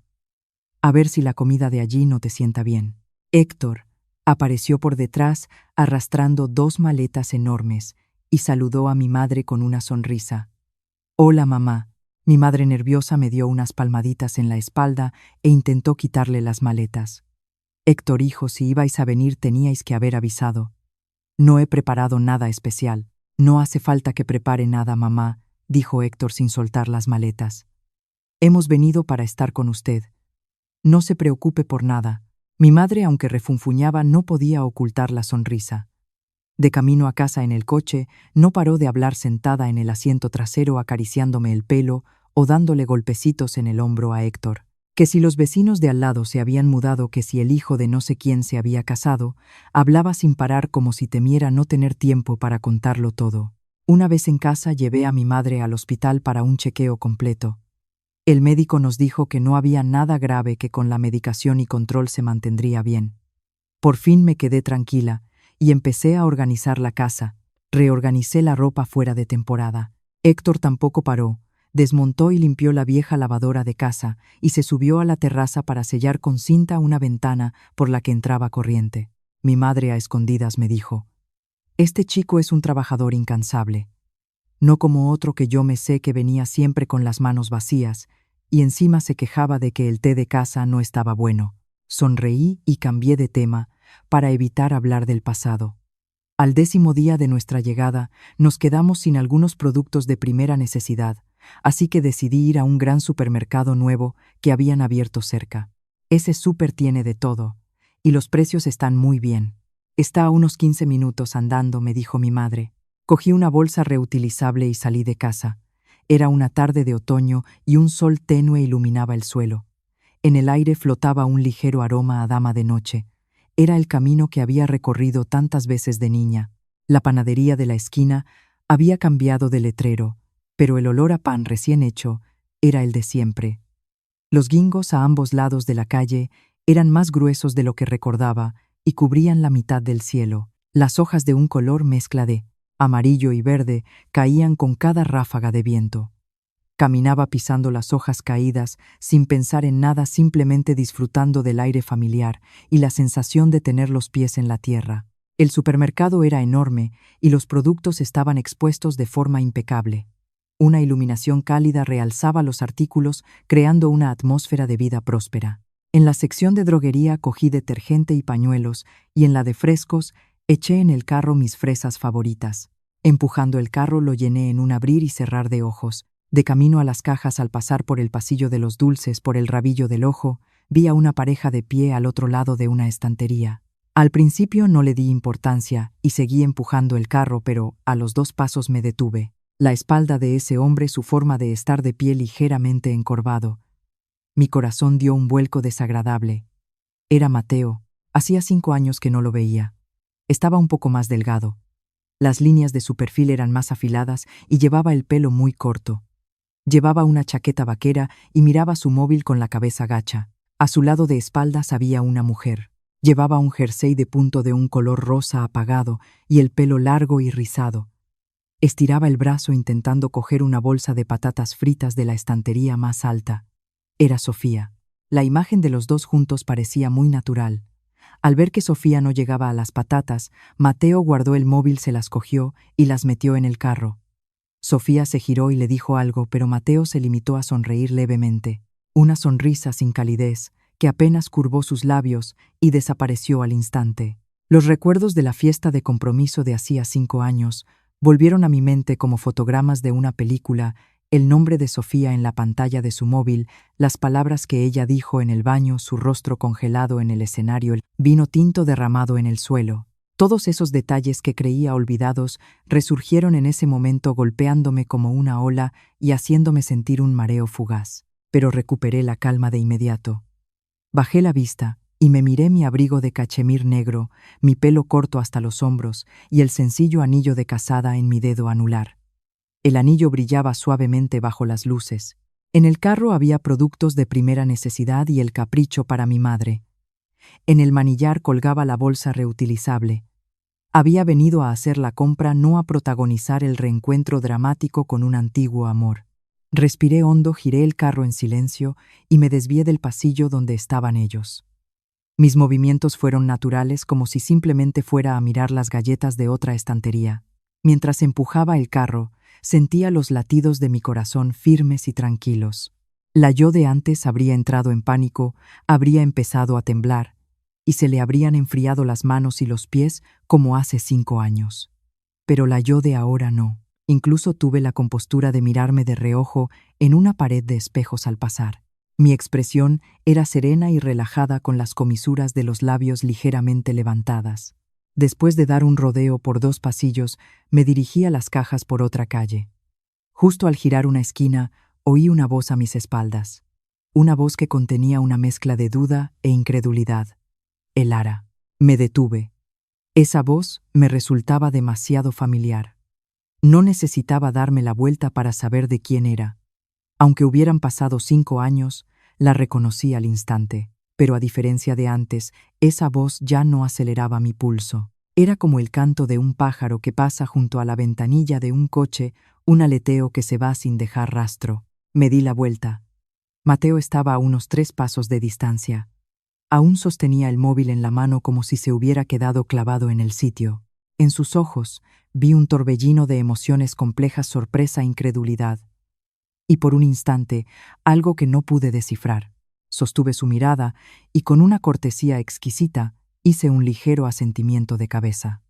A ver si la comida de allí no te sienta bien». Héctor apareció por detrás arrastrando 2 maletas enormes y saludó a mi madre con una sonrisa. «Hola, mamá». Mi madre nerviosa me dio unas palmaditas en la espalda e intentó quitarle las maletas. Héctor, hijo, si ibais a venir teníais que haber avisado. No he preparado nada especial. No hace falta que prepare nada, mamá, dijo Héctor sin soltar las maletas. Hemos venido para estar con usted. No se preocupe por nada. Mi madre, aunque refunfuñaba, no podía ocultar la sonrisa. De camino a casa en el coche, no paró de hablar sentada en el asiento trasero acariciándome el pelo o dándole golpecitos en el hombro a Héctor. Que si los vecinos de al lado se habían mudado, que si el hijo de no sé quién se había casado, hablaba sin parar como si temiera no tener tiempo para contarlo todo. Una vez en casa llevé a mi madre al hospital para un chequeo completo. El médico nos dijo que no había nada grave, que con la medicación y control se mantendría bien. Por fin me quedé tranquila y empecé a organizar la casa. Reorganicé la ropa fuera de temporada. Héctor tampoco paró. Desmontó y limpió la vieja lavadora de casa y se subió a la terraza para sellar con cinta una ventana por la que entraba corriente. Mi madre a escondidas me dijo: «Este chico es un trabajador incansable. No como otro que yo me sé, que venía siempre con las manos vacías y encima se quejaba de que el té de casa no estaba bueno». Sonreí y cambié de tema para evitar hablar del pasado. Al 10º día de nuestra llegada, nos quedamos sin algunos productos de primera necesidad, así que decidí ir a un gran supermercado nuevo que habían abierto cerca. Ese súper tiene de todo, y los precios están muy bien. Está a unos 15 minutos andando, me dijo mi madre. Cogí una bolsa reutilizable y salí de casa. Era una tarde de otoño y un sol tenue iluminaba el suelo. En el aire flotaba un ligero aroma a dama de noche. Era el camino que había recorrido tantas veces de niña. La panadería de la esquina había cambiado de letrero, pero el olor a pan recién hecho era el de siempre. Los guingos a ambos lados de la calle eran más gruesos de lo que recordaba y cubrían la mitad del cielo. Las hojas, de un color mezcla de amarillo y verde, caían con cada ráfaga de viento. Caminaba pisando las hojas caídas, sin pensar en nada, simplemente disfrutando del aire familiar y la sensación de tener los pies en la tierra. El supermercado era enorme y los productos estaban expuestos de forma impecable. Una iluminación cálida realzaba los artículos, creando una atmósfera de vida próspera. En la sección de droguería cogí detergente y pañuelos, y en la de frescos eché en el carro mis fresas favoritas. Empujando el carro lo llené en un abrir y cerrar de ojos. De camino a las cajas, al pasar por el pasillo de los dulces por el rabillo del ojo, vi a una pareja de pie al otro lado de una estantería. Al principio no le di importancia y seguí empujando el carro, pero a los 2 pasos me detuve. La espalda de ese hombre, su forma de estar de pie ligeramente encorvado. Mi corazón dio un vuelco desagradable. Era Mateo. Hacía 5 años que no lo veía. Estaba un poco más delgado. Las líneas de su perfil eran más afiladas y llevaba el pelo muy corto. Llevaba una chaqueta vaquera y miraba su móvil con la cabeza gacha. A su lado de espaldas había una mujer. Llevaba un jersey de punto de un color rosa apagado y el pelo largo y rizado. Estiraba el brazo intentando coger una bolsa de patatas fritas de la estantería más alta. Era Sofía. La imagen de los dos juntos parecía muy natural. Al ver que Sofía no llegaba a las patatas, Mateo guardó el móvil, se las cogió y las metió en el carro. Sofía se giró y le dijo algo, pero Mateo se limitó a sonreír levemente. Una sonrisa sin calidez, que apenas curvó sus labios y desapareció al instante. Los recuerdos de la fiesta de compromiso de hacía 5 años volvieron a mi mente como fotogramas de una película, el nombre de Sofía en la pantalla de su móvil, las palabras que ella dijo en el baño, su rostro congelado en el escenario, el vino tinto derramado en el suelo. Todos esos detalles que creía olvidados resurgieron en ese momento, golpeándome como una ola y haciéndome sentir un mareo fugaz. Pero recuperé la calma de inmediato. Bajé la vista y me miré mi abrigo de cachemir negro, mi pelo corto hasta los hombros y el sencillo anillo de casada en mi dedo anular. El anillo brillaba suavemente bajo las luces. En el carro había productos de primera necesidad y el capricho para mi madre. En el manillar colgaba la bolsa reutilizable. Había venido a hacer la compra, no a protagonizar el reencuentro dramático con un antiguo amor. Respiré hondo, giré el carro en silencio y me desvié del pasillo donde estaban ellos. Mis movimientos fueron naturales, como si simplemente fuera a mirar las galletas de otra estantería. Mientras empujaba el carro, sentía los latidos de mi corazón firmes y tranquilos. La yo de antes habría entrado en pánico, habría empezado a temblar, y se le habrían enfriado las manos y los pies como hace 5 años. Pero la yo de ahora no. Incluso tuve la compostura de mirarme de reojo en una pared de espejos al pasar. Mi expresión era serena y relajada con las comisuras de los labios ligeramente levantadas. Después de dar un rodeo por 2 pasillos, me dirigí a las cajas por otra calle. Justo al girar una esquina, oí una voz a mis espaldas. Una voz que contenía una mezcla de duda e incredulidad. Elara. Me detuve. Esa voz me resultaba demasiado familiar. No necesitaba darme la vuelta para saber de quién era. Aunque hubieran pasado 5 años, la reconocí al instante. Pero a diferencia de antes, esa voz ya no aceleraba mi pulso. Era como el canto de un pájaro que pasa junto a la ventanilla de un coche, un aleteo que se va sin dejar rastro. Me di la vuelta. Mateo estaba a unos 3 pasos de distancia. Aún sostenía el móvil en la mano como si se hubiera quedado clavado en el sitio. En sus ojos vi un torbellino de emociones complejas, sorpresa e incredulidad. Y por un instante, algo que no pude descifrar. Sostuve su mirada y con una cortesía exquisita hice un ligero asentimiento de cabeza.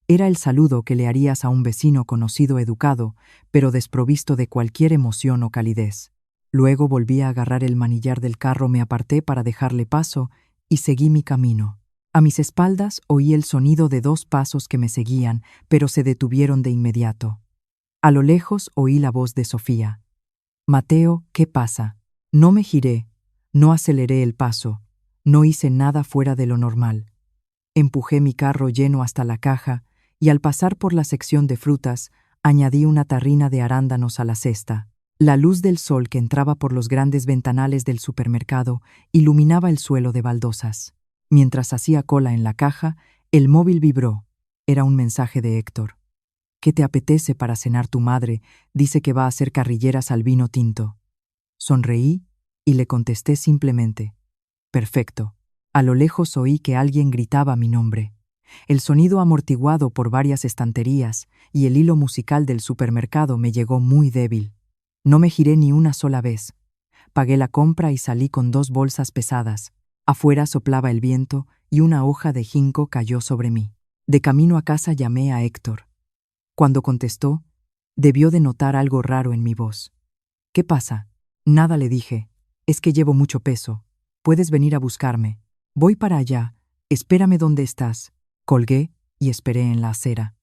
Era el saludo que le harías a un vecino conocido educado, pero desprovisto de cualquier emoción o calidez. Luego volví a agarrar el manillar del carro, me aparté para dejarle paso y seguí mi camino. A mis espaldas oí el sonido de 2 pasos que me seguían, pero se detuvieron de inmediato. A lo lejos oí la voz de Sofía. Mateo, ¿qué pasa? No me giré, no aceleré el paso, no hice nada fuera de lo normal. Empujé mi carro lleno hasta la caja y al pasar por la sección de frutas, añadí una tarrina de arándanos a la cesta. La luz del sol que entraba por los grandes ventanales del supermercado iluminaba el suelo de baldosas. Mientras hacía cola en la caja, el móvil vibró. Era un mensaje de Héctor. ¿Qué te apetece para cenar? Tu madre dice que va a hacer carrilleras al vino tinto. Sonreí y le contesté simplemente. Perfecto. A lo lejos oí que alguien gritaba mi nombre. El sonido amortiguado por varias estanterías y el hilo musical del supermercado me llegó muy débil. No me giré ni una sola vez. Pagué la compra y salí con 2 bolsas pesadas. Afuera soplaba el viento y una hoja de ginkgo cayó sobre mí. De camino a casa llamé a Héctor. Cuando contestó, debió de notar algo raro en mi voz. ¿Qué pasa? Nada, le dije. Es que llevo mucho peso. Puedes venir a buscarme. Voy para allá. Espérame donde estás. Colgué y esperé en la acera.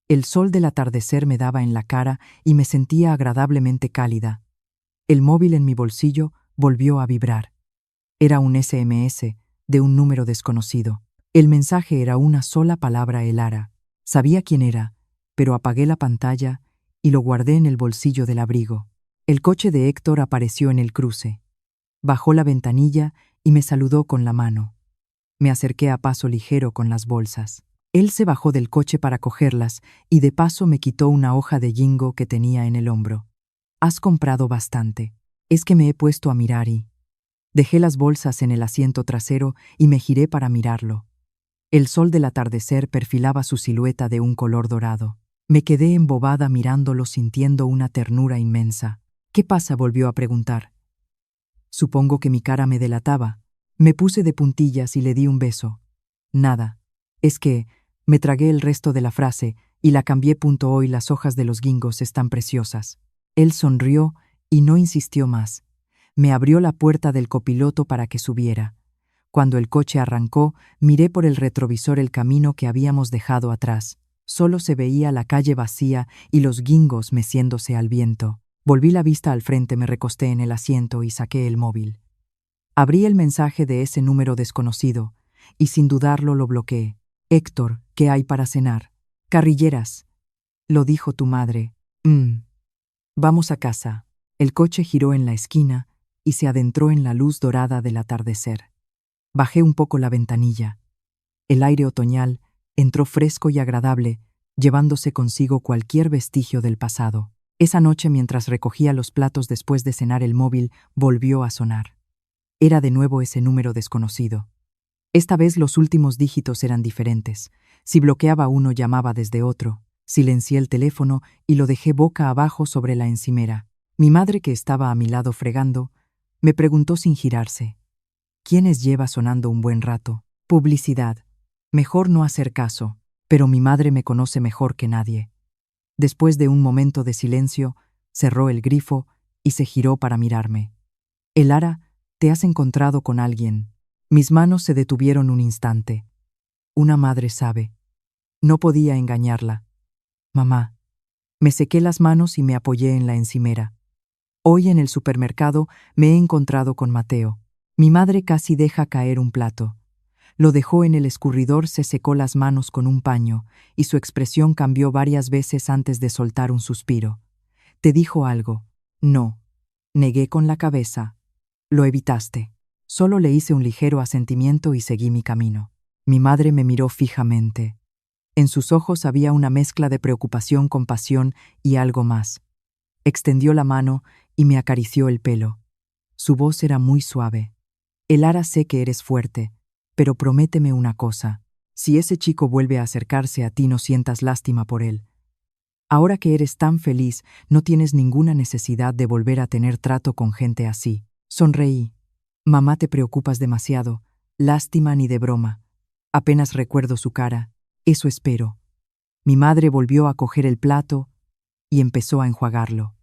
El sol del atardecer me daba en la cara y me sentía agradablemente cálida. El móvil en mi bolsillo volvió a vibrar. Era un SMS de un número desconocido. El mensaje era una sola palabra: Elara. Sabía quién era, pero apagué la pantalla y lo guardé en el bolsillo del abrigo. El coche de Héctor apareció en el cruce. Bajó la ventanilla y me saludó con la mano. Me acerqué a paso ligero con las bolsas. Él se bajó del coche para cogerlas y de paso me quitó una hoja de ginkgo que tenía en el hombro. Has comprado bastante. Es que me he puesto a mirar y... Dejé las bolsas en el asiento trasero y me giré para mirarlo. El sol del atardecer perfilaba su silueta de un color dorado. Me quedé embobada mirándolo, sintiendo una ternura inmensa. ¿Qué pasa?, volvió a preguntar. Supongo que mi cara me delataba. Me puse de puntillas y le di un beso. Nada. Es que me tragué el resto de la frase y la cambié. Hoy las hojas de los gingos están preciosas. Él sonrió y no insistió más. Me abrió la puerta del copiloto para que subiera. Cuando el coche arrancó, miré por el retrovisor el camino que habíamos dejado atrás. Solo se veía la calle vacía y los gingos meciéndose al viento. Volví la vista al frente, me recosté en el asiento y saqué el móvil. Abrí el mensaje de ese número desconocido y sin dudarlo lo bloqueé. Héctor, ¿qué hay para cenar? Carrilleras. Lo dijo tu madre. Vamos a casa. El coche giró en la esquina y se adentró en la luz dorada del atardecer. Bajé un poco la ventanilla. El aire otoñal entró fresco y agradable, llevándose consigo cualquier vestigio del pasado. Esa noche, mientras recogía los platos después de cenar, el móvil volvió a sonar. Era de nuevo ese número desconocido. Esta vez los últimos dígitos eran diferentes. Si bloqueaba uno, llamaba desde otro. Silencié el teléfono y lo dejé boca abajo sobre la encimera. Mi madre, que estaba a mi lado fregando, me preguntó sin girarse: ¿Quiénes lleva sonando un buen rato? Publicidad. Mejor no hacer caso, pero mi madre me conoce mejor que nadie. Después de un momento de silencio, cerró el grifo y se giró para mirarme. Elara, te has encontrado con alguien. Mis manos se detuvieron un instante. Una madre sabe. No podía engañarla. Mamá. Me sequé las manos y me apoyé en la encimera. Hoy en el supermercado me he encontrado con Mateo. Mi madre casi deja caer un plato. Lo dejó en el escurridor, se secó las manos con un paño, y su expresión cambió varias veces antes de soltar un suspiro. ¿Te dijo algo? No. Negué con la cabeza. Lo evitaste. Solo le hice un ligero asentimiento y seguí mi camino. Mi madre me miró fijamente. En sus ojos había una mezcla de preocupación, compasión y algo más. Extendió la mano y me acarició el pelo. Su voz era muy suave. Elara, sé que eres fuerte, pero prométeme una cosa. Si ese chico vuelve a acercarse a ti, no sientas lástima por él. Ahora que eres tan feliz, no tienes ninguna necesidad de volver a tener trato con gente así. Sonreí. Mamá, te preocupas demasiado. Lástima ni de broma. Apenas recuerdo su cara. Eso espero. Mi madre volvió a coger el plato y empezó a enjuagarlo.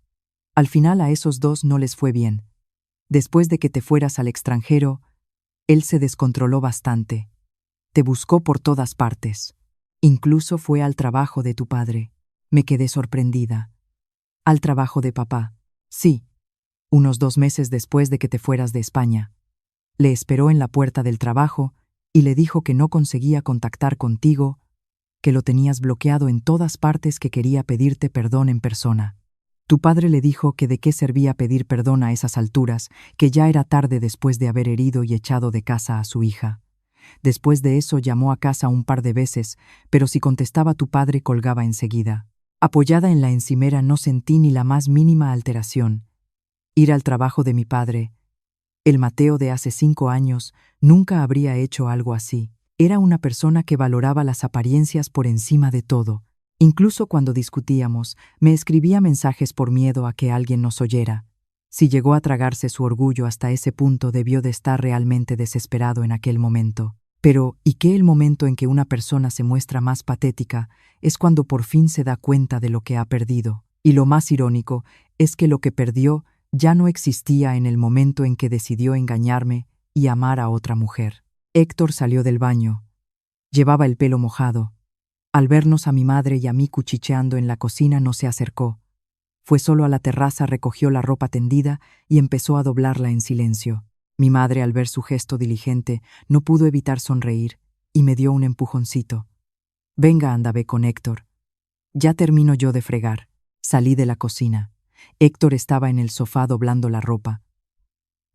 Al final a esos dos no les fue bien. Después de que te fueras al extranjero, él se descontroló bastante. Te buscó por todas partes. Incluso fue al trabajo de tu padre. Me quedé sorprendida. ¿Al trabajo de papá? Sí. Unos 2 meses después de que te fueras de España. Le esperó en la puerta del trabajo y le dijo que no conseguía contactar contigo, que lo tenías bloqueado en todas partes, que quería pedirte perdón en persona. Tu padre le dijo que de qué servía pedir perdón a esas alturas, que ya era tarde después de haber herido y echado de casa a su hija. Después de eso llamó a casa un par de veces, pero si contestaba tu padre colgaba enseguida. Apoyada en la encimera no sentí ni la más mínima alteración. Ir al trabajo de mi padre, el Mateo de hace 5 años, nunca habría hecho algo así. Era una persona que valoraba las apariencias por encima de todo. Incluso cuando discutíamos, me escribía mensajes por miedo a que alguien nos oyera. Si llegó a tragarse su orgullo hasta ese punto, debió de estar realmente desesperado en aquel momento. Pero, ¿y qué el momento en que una persona se muestra más patética es cuando por fin se da cuenta de lo que ha perdido? Y lo más irónico es que lo que perdió ya no existía en el momento en que decidió engañarme y amar a otra mujer. Héctor salió del baño. Llevaba el pelo mojado. Al vernos a mi madre y a mí cuchicheando en la cocina, no se acercó. Fue solo a la terraza, recogió la ropa tendida y empezó a doblarla en silencio. Mi madre, al ver su gesto diligente, no pudo evitar sonreír y me dio un empujoncito. Venga, anda, ve con Héctor. Ya termino yo de fregar. Salí de la cocina. Héctor estaba en el sofá doblando la ropa.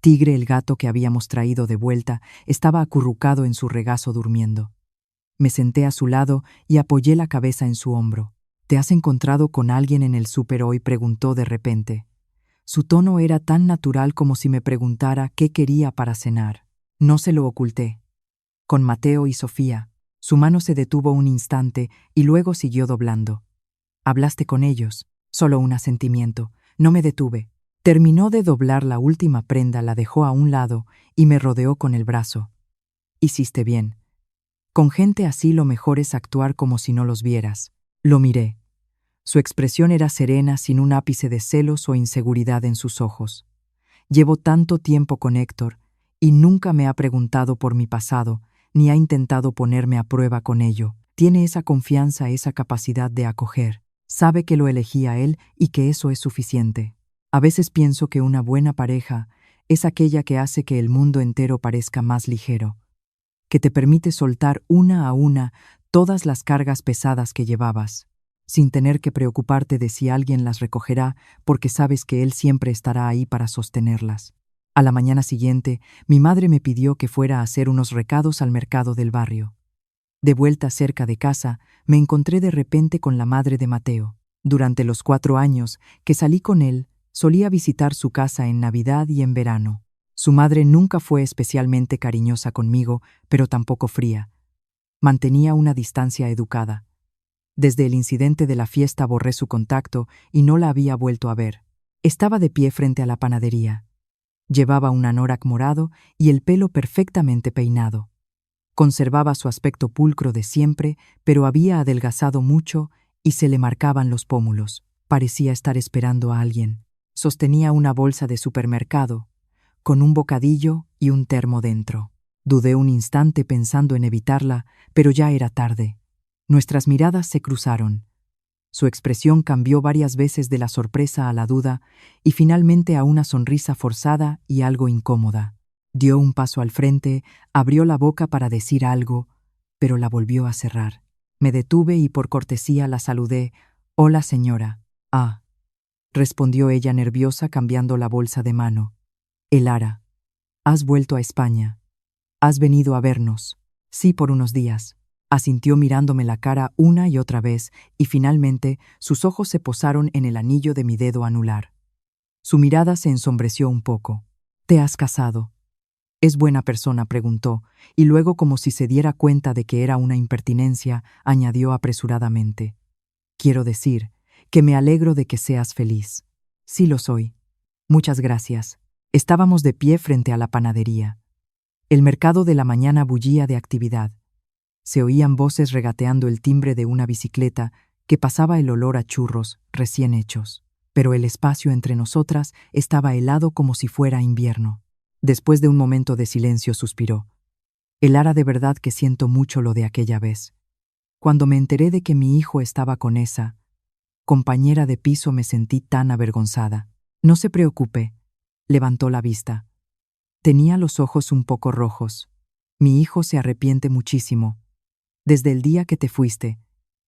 Tigre, el gato que habíamos traído de vuelta, estaba acurrucado en su regazo durmiendo. Me senté a su lado y apoyé la cabeza en su hombro. ¿Te has encontrado con alguien en el súper hoy?, preguntó de repente. Su tono era tan natural como si me preguntara qué quería para cenar. No se lo oculté. Con Mateo y Sofía. Su mano se detuvo un instante y luego siguió doblando. ¿Hablaste con ellos? Solo un asentimiento. No me detuve. Terminó de doblar la última prenda, la dejó a un lado y me rodeó con el brazo. Hiciste bien. Con gente así lo mejor es actuar como si no los vieras. Lo miré. Su expresión era serena, sin un ápice de celos o inseguridad en sus ojos. Llevo tanto tiempo con Héctor y nunca me ha preguntado por mi pasado, ni ha intentado ponerme a prueba con ello. Tiene esa confianza, esa capacidad de acoger. Sabe que lo elegí a él y que eso es suficiente. A veces pienso que una buena pareja es aquella que hace que el mundo entero parezca más ligero, que te permite soltar una a una todas las cargas pesadas que llevabas, sin tener que preocuparte de si alguien las recogerá, porque sabes que él siempre estará ahí para sostenerlas. A la mañana siguiente, mi madre me pidió que fuera a hacer unos recados al mercado del barrio. De vuelta cerca de casa, me encontré de repente con la madre de Mateo. Durante los 4 años que salí con él, solía visitar su casa en Navidad y en verano. Su madre nunca fue especialmente cariñosa conmigo, pero tampoco fría. Mantenía una distancia educada. Desde el incidente de la fiesta borré su contacto y no la había vuelto a ver. Estaba de pie frente a la panadería. Llevaba un anorak morado y el pelo perfectamente peinado. Conservaba su aspecto pulcro de siempre, pero había adelgazado mucho y se le marcaban los pómulos. Parecía estar esperando a alguien. Sostenía una bolsa de supermercado, con un bocadillo y un termo dentro. Dudé un instante pensando en evitarla, pero ya era tarde. Nuestras miradas se cruzaron. Su expresión cambió varias veces de la sorpresa a la duda y finalmente a una sonrisa forzada y algo incómoda. Dio un paso al frente, abrió la boca para decir algo, pero la volvió a cerrar. Me detuve y por cortesía la saludé. «Hola, señora». «Ah», respondió ella nerviosa cambiando la bolsa de mano. «Elara, has vuelto a España. Has venido a vernos». «Sí, por unos días», asintió mirándome la cara una y otra vez, y finalmente sus ojos se posaron en el anillo de mi dedo anular. Su mirada se ensombreció un poco. «¿Te has casado?» «¿Es buena persona?», preguntó, y luego, como si se diera cuenta de que era una impertinencia, añadió apresuradamente. «Quiero decir, que me alegro de que seas feliz». «Sí lo soy. Muchas gracias». Estábamos de pie frente a la panadería. El mercado de la mañana bullía de actividad. Se oían voces regateando el timbre de una bicicleta que pasaba el olor a churros recién hechos. Pero el espacio entre nosotras estaba helado como si fuera invierno. Después de un momento de silencio suspiró. «Elara, de verdad que siento mucho lo de aquella vez. Cuando me enteré de que mi hijo estaba con esa compañera de piso me sentí tan avergonzada». «No se preocupe», levantó la vista. Tenía los ojos un poco rojos. «Mi hijo se arrepiente muchísimo. Desde el día que te fuiste,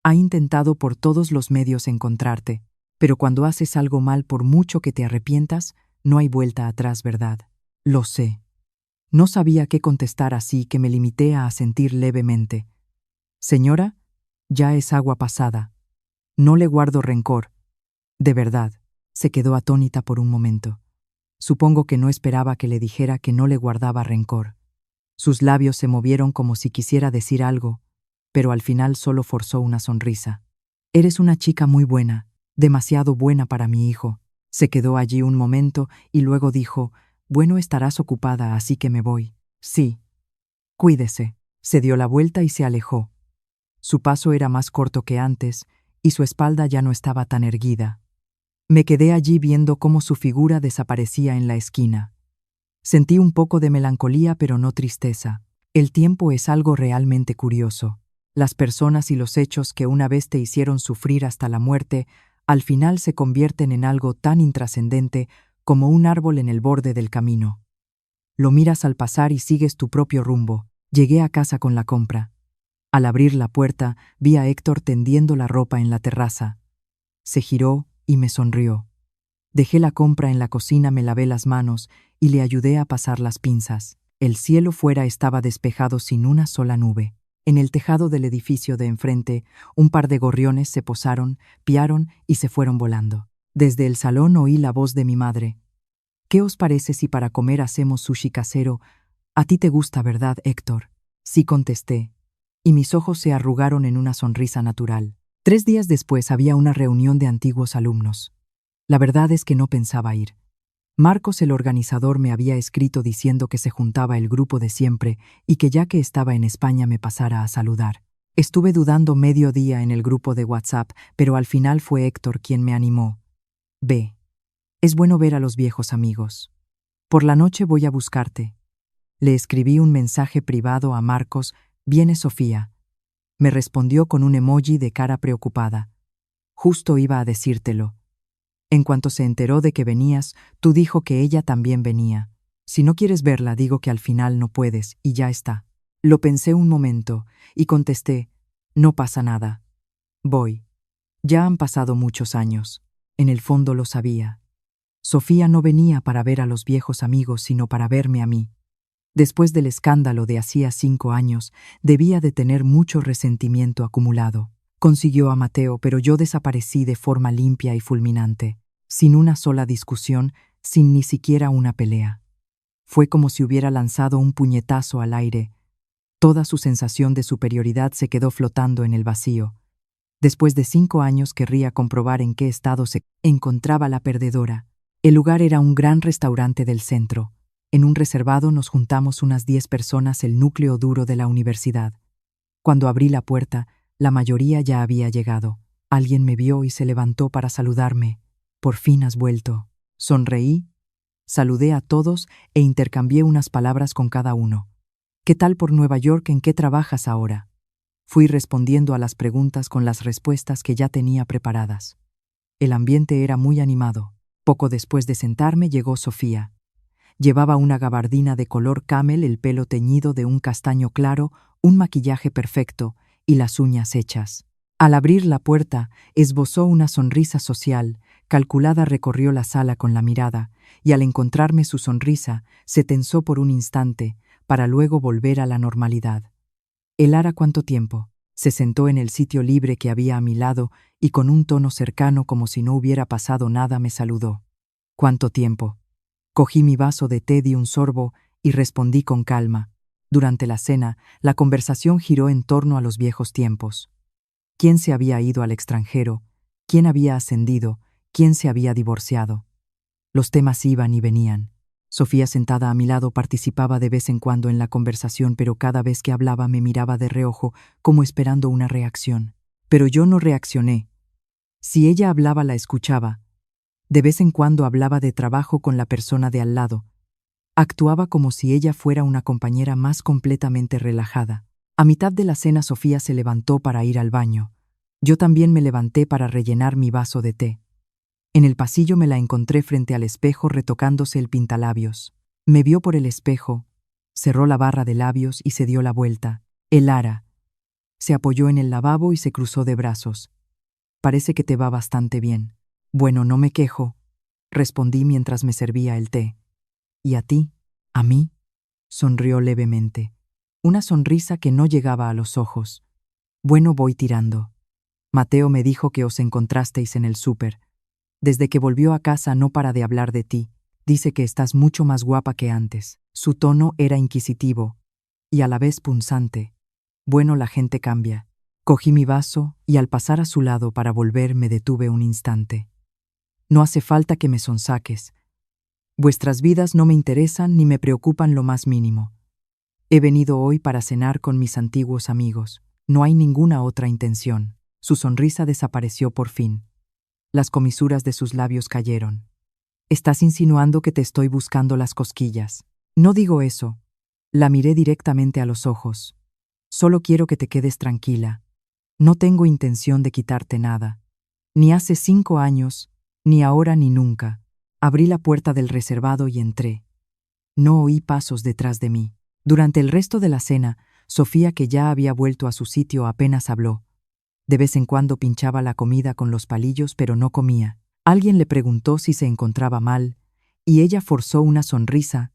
ha intentado por todos los medios encontrarte, pero cuando haces algo mal, por mucho que te arrepientas, no hay vuelta atrás, ¿verdad?» «Lo sé». No sabía qué contestar, así que me limité a asentir levemente. «Señora, ya es agua pasada. No le guardo rencor. De verdad». Se quedó atónita por un momento. Supongo que no esperaba que le dijera que no le guardaba rencor. Sus labios se movieron como si quisiera decir algo, pero al final solo forzó una sonrisa. «Eres una chica muy buena, demasiado buena para mi hijo». Se quedó allí un momento y luego dijo: «Bueno, estarás ocupada, así que me voy». «Sí. Cuídese». Se dio la vuelta y se alejó. Su paso era más corto que antes y su espalda ya no estaba tan erguida. Me quedé allí viendo cómo su figura desaparecía en la esquina. Sentí un poco de melancolía, pero no tristeza. El tiempo es algo realmente curioso. Las personas y los hechos que una vez te hicieron sufrir hasta la muerte, al final se convierten en algo tan intrascendente como un árbol en el borde del camino. Lo miras al pasar y sigues tu propio rumbo. Llegué a casa con la compra. Al abrir la puerta, vi a Héctor tendiendo la ropa en la terraza. Se giró y me sonrió. Dejé la compra en la cocina, me lavé las manos y le ayudé a pasar las pinzas. El cielo fuera estaba despejado sin una sola nube. En el tejado del edificio de enfrente, un par de gorriones se posaron, piaron y se fueron volando. Desde el salón oí la voz de mi madre. «¿Qué os parece si para comer hacemos sushi casero? A ti te gusta, ¿verdad, Héctor?» «Sí», contesté, y mis ojos se arrugaron en una sonrisa natural. 3 días después había una reunión de antiguos alumnos. La verdad es que no pensaba ir. Marcos, el organizador, me había escrito diciendo que se juntaba el grupo de siempre y que ya que estaba en España me pasara a saludar. Estuve dudando medio día en el grupo de WhatsApp, pero al final fue Héctor quien me animó. «Ve. Es bueno ver a los viejos amigos. Por la noche voy a buscarte». Le escribí un mensaje privado a Marcos: «¿Viene Sofía?». Me respondió con un emoji de cara preocupada. «Justo iba a decírtelo. En cuanto se enteró de que venías, tú dijo que ella también venía. Si no quieres verla, digo que al final no puedes y ya está». Lo pensé un momento y contesté: «No pasa nada. Voy. Ya han pasado muchos años». En el fondo lo sabía. Sofía no venía para ver a los viejos amigos, sino para verme a mí. Después del escándalo de hacía 5 años, debía de tener mucho resentimiento acumulado. Consiguió a Mateo, pero yo desaparecí de forma limpia y fulminante, sin una sola discusión, sin ni siquiera una pelea. Fue como si hubiera lanzado un puñetazo al aire. Toda su sensación de superioridad se quedó flotando en el vacío. Después de 5 años querría comprobar en qué estado se encontraba la perdedora. El lugar era un gran restaurante del centro. En un reservado nos juntamos unas 10 personas, el núcleo duro de la universidad. Cuando abrí la puerta, la mayoría ya había llegado. Alguien me vio y se levantó para saludarme. «Por fin has vuelto». Sonreí, saludé a todos e intercambié unas palabras con cada uno. «¿Qué tal por Nueva York? ¿En qué trabajas ahora?». Fui respondiendo a las preguntas con las respuestas que ya tenía preparadas. El ambiente era muy animado. Poco después de sentarme llegó Sofía. Llevaba una gabardina de color camel, el pelo teñido de un castaño claro, un maquillaje perfecto y las uñas hechas. Al abrir la puerta, esbozó una sonrisa social, calculada. Recorrió la sala con la mirada, y al encontrarme su sonrisa, se tensó por un instante, para luego volver a la normalidad. «Elara, ¿cuánto tiempo?». Se sentó en el sitio libre que había a mi lado y con un tono cercano como si no hubiera pasado nada me saludó. «¿Cuánto tiempo?». Cogí mi vaso de té, di un sorbo y respondí con calma. Durante la cena, la conversación giró en torno a los viejos tiempos. ¿Quién se había ido al extranjero? ¿Quién había ascendido? ¿Quién se había divorciado? Los temas iban y venían. Sofía, sentada a mi lado, participaba de vez en cuando en la conversación, pero cada vez que hablaba me miraba de reojo, como esperando una reacción. Pero yo no reaccioné. Si ella hablaba, la escuchaba. De vez en cuando hablaba de trabajo con la persona de al lado. Actuaba como si ella fuera una compañera más, completamente relajada. A mitad de la cena, Sofía se levantó para ir al baño. Yo también me levanté para rellenar mi vaso de té. En el pasillo me la encontré frente al espejo retocándose el pintalabios. Me vio por el espejo, cerró la barra de labios y se dio la vuelta. «Elara». Se apoyó en el lavabo y se cruzó de brazos. «Parece que te va bastante bien». «Bueno, no me quejo», respondí mientras me servía el té. «¿Y a ti?». «¿A mí?». Sonrió levemente. Una sonrisa que no llegaba a los ojos. «Bueno, voy tirando. Mateo me dijo que os encontrasteis en el súper. Desde que volvió a casa no para de hablar de ti. Dice que estás mucho más guapa que antes». Su tono era inquisitivo y a la vez punzante. Bueno, la gente cambia. Cogí mi vaso y al pasar a su lado para volver me detuve un instante. «No hace falta que me sonsaques. Vuestras vidas no me interesan ni me preocupan lo más mínimo. He venido hoy para cenar con mis antiguos amigos. No hay ninguna otra intención». Su sonrisa desapareció por fin. Las comisuras de sus labios cayeron. «Estás insinuando que te estoy buscando las cosquillas». «No digo eso». La miré directamente a los ojos. «Solo quiero que te quedes tranquila. No tengo intención de quitarte nada. Ni hace 5 años, ni ahora ni nunca». Abrí la puerta del reservado y entré. No oí pasos detrás de mí. Durante el resto de la cena, Sofía, que ya había vuelto a su sitio, apenas habló. De vez en cuando pinchaba la comida con los palillos, pero no comía. Alguien le preguntó si se encontraba mal, y ella forzó una sonrisa,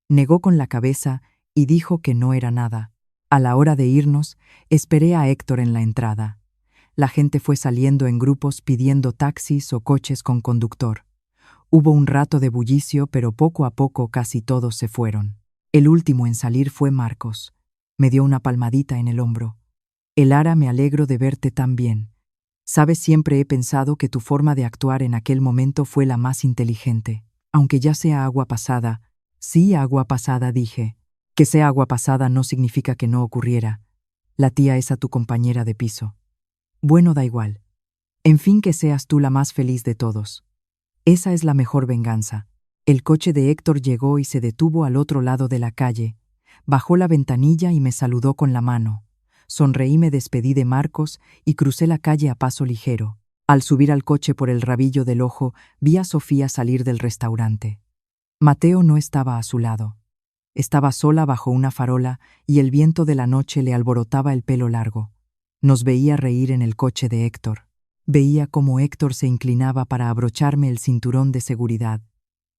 negó con la cabeza y dijo que no era nada. A la hora de irnos, esperé a Héctor en la entrada. La gente fue saliendo en grupos pidiendo taxis o coches con conductor. Hubo un rato de bullicio, pero poco a poco casi todos se fueron. El último en salir fue Marcos. Me dio una palmadita en el hombro. «Elara, me alegro de verte tan bien. Sabes, siempre he pensado que tu forma de actuar en aquel momento fue la más inteligente. Aunque ya sea agua pasada». «Sí, agua pasada», dije. «Que sea agua pasada no significa que no ocurriera. La tía es a tu compañera de piso». «Bueno, da igual. En fin, que seas tú la más feliz de todos. Esa es la mejor venganza». El coche de Héctor llegó y se detuvo al otro lado de la calle. Bajó la ventanilla y me saludó con la mano. Sonreí, me despedí de Marcos y crucé la calle a paso ligero. Al subir al coche por el rabillo del ojo, vi a Sofía salir del restaurante. Mateo no estaba a su lado. Estaba sola bajo una farola y el viento de la noche le alborotaba el pelo largo. Nos veía reír en el coche de Héctor. Veía cómo Héctor se inclinaba para abrocharme el cinturón de seguridad.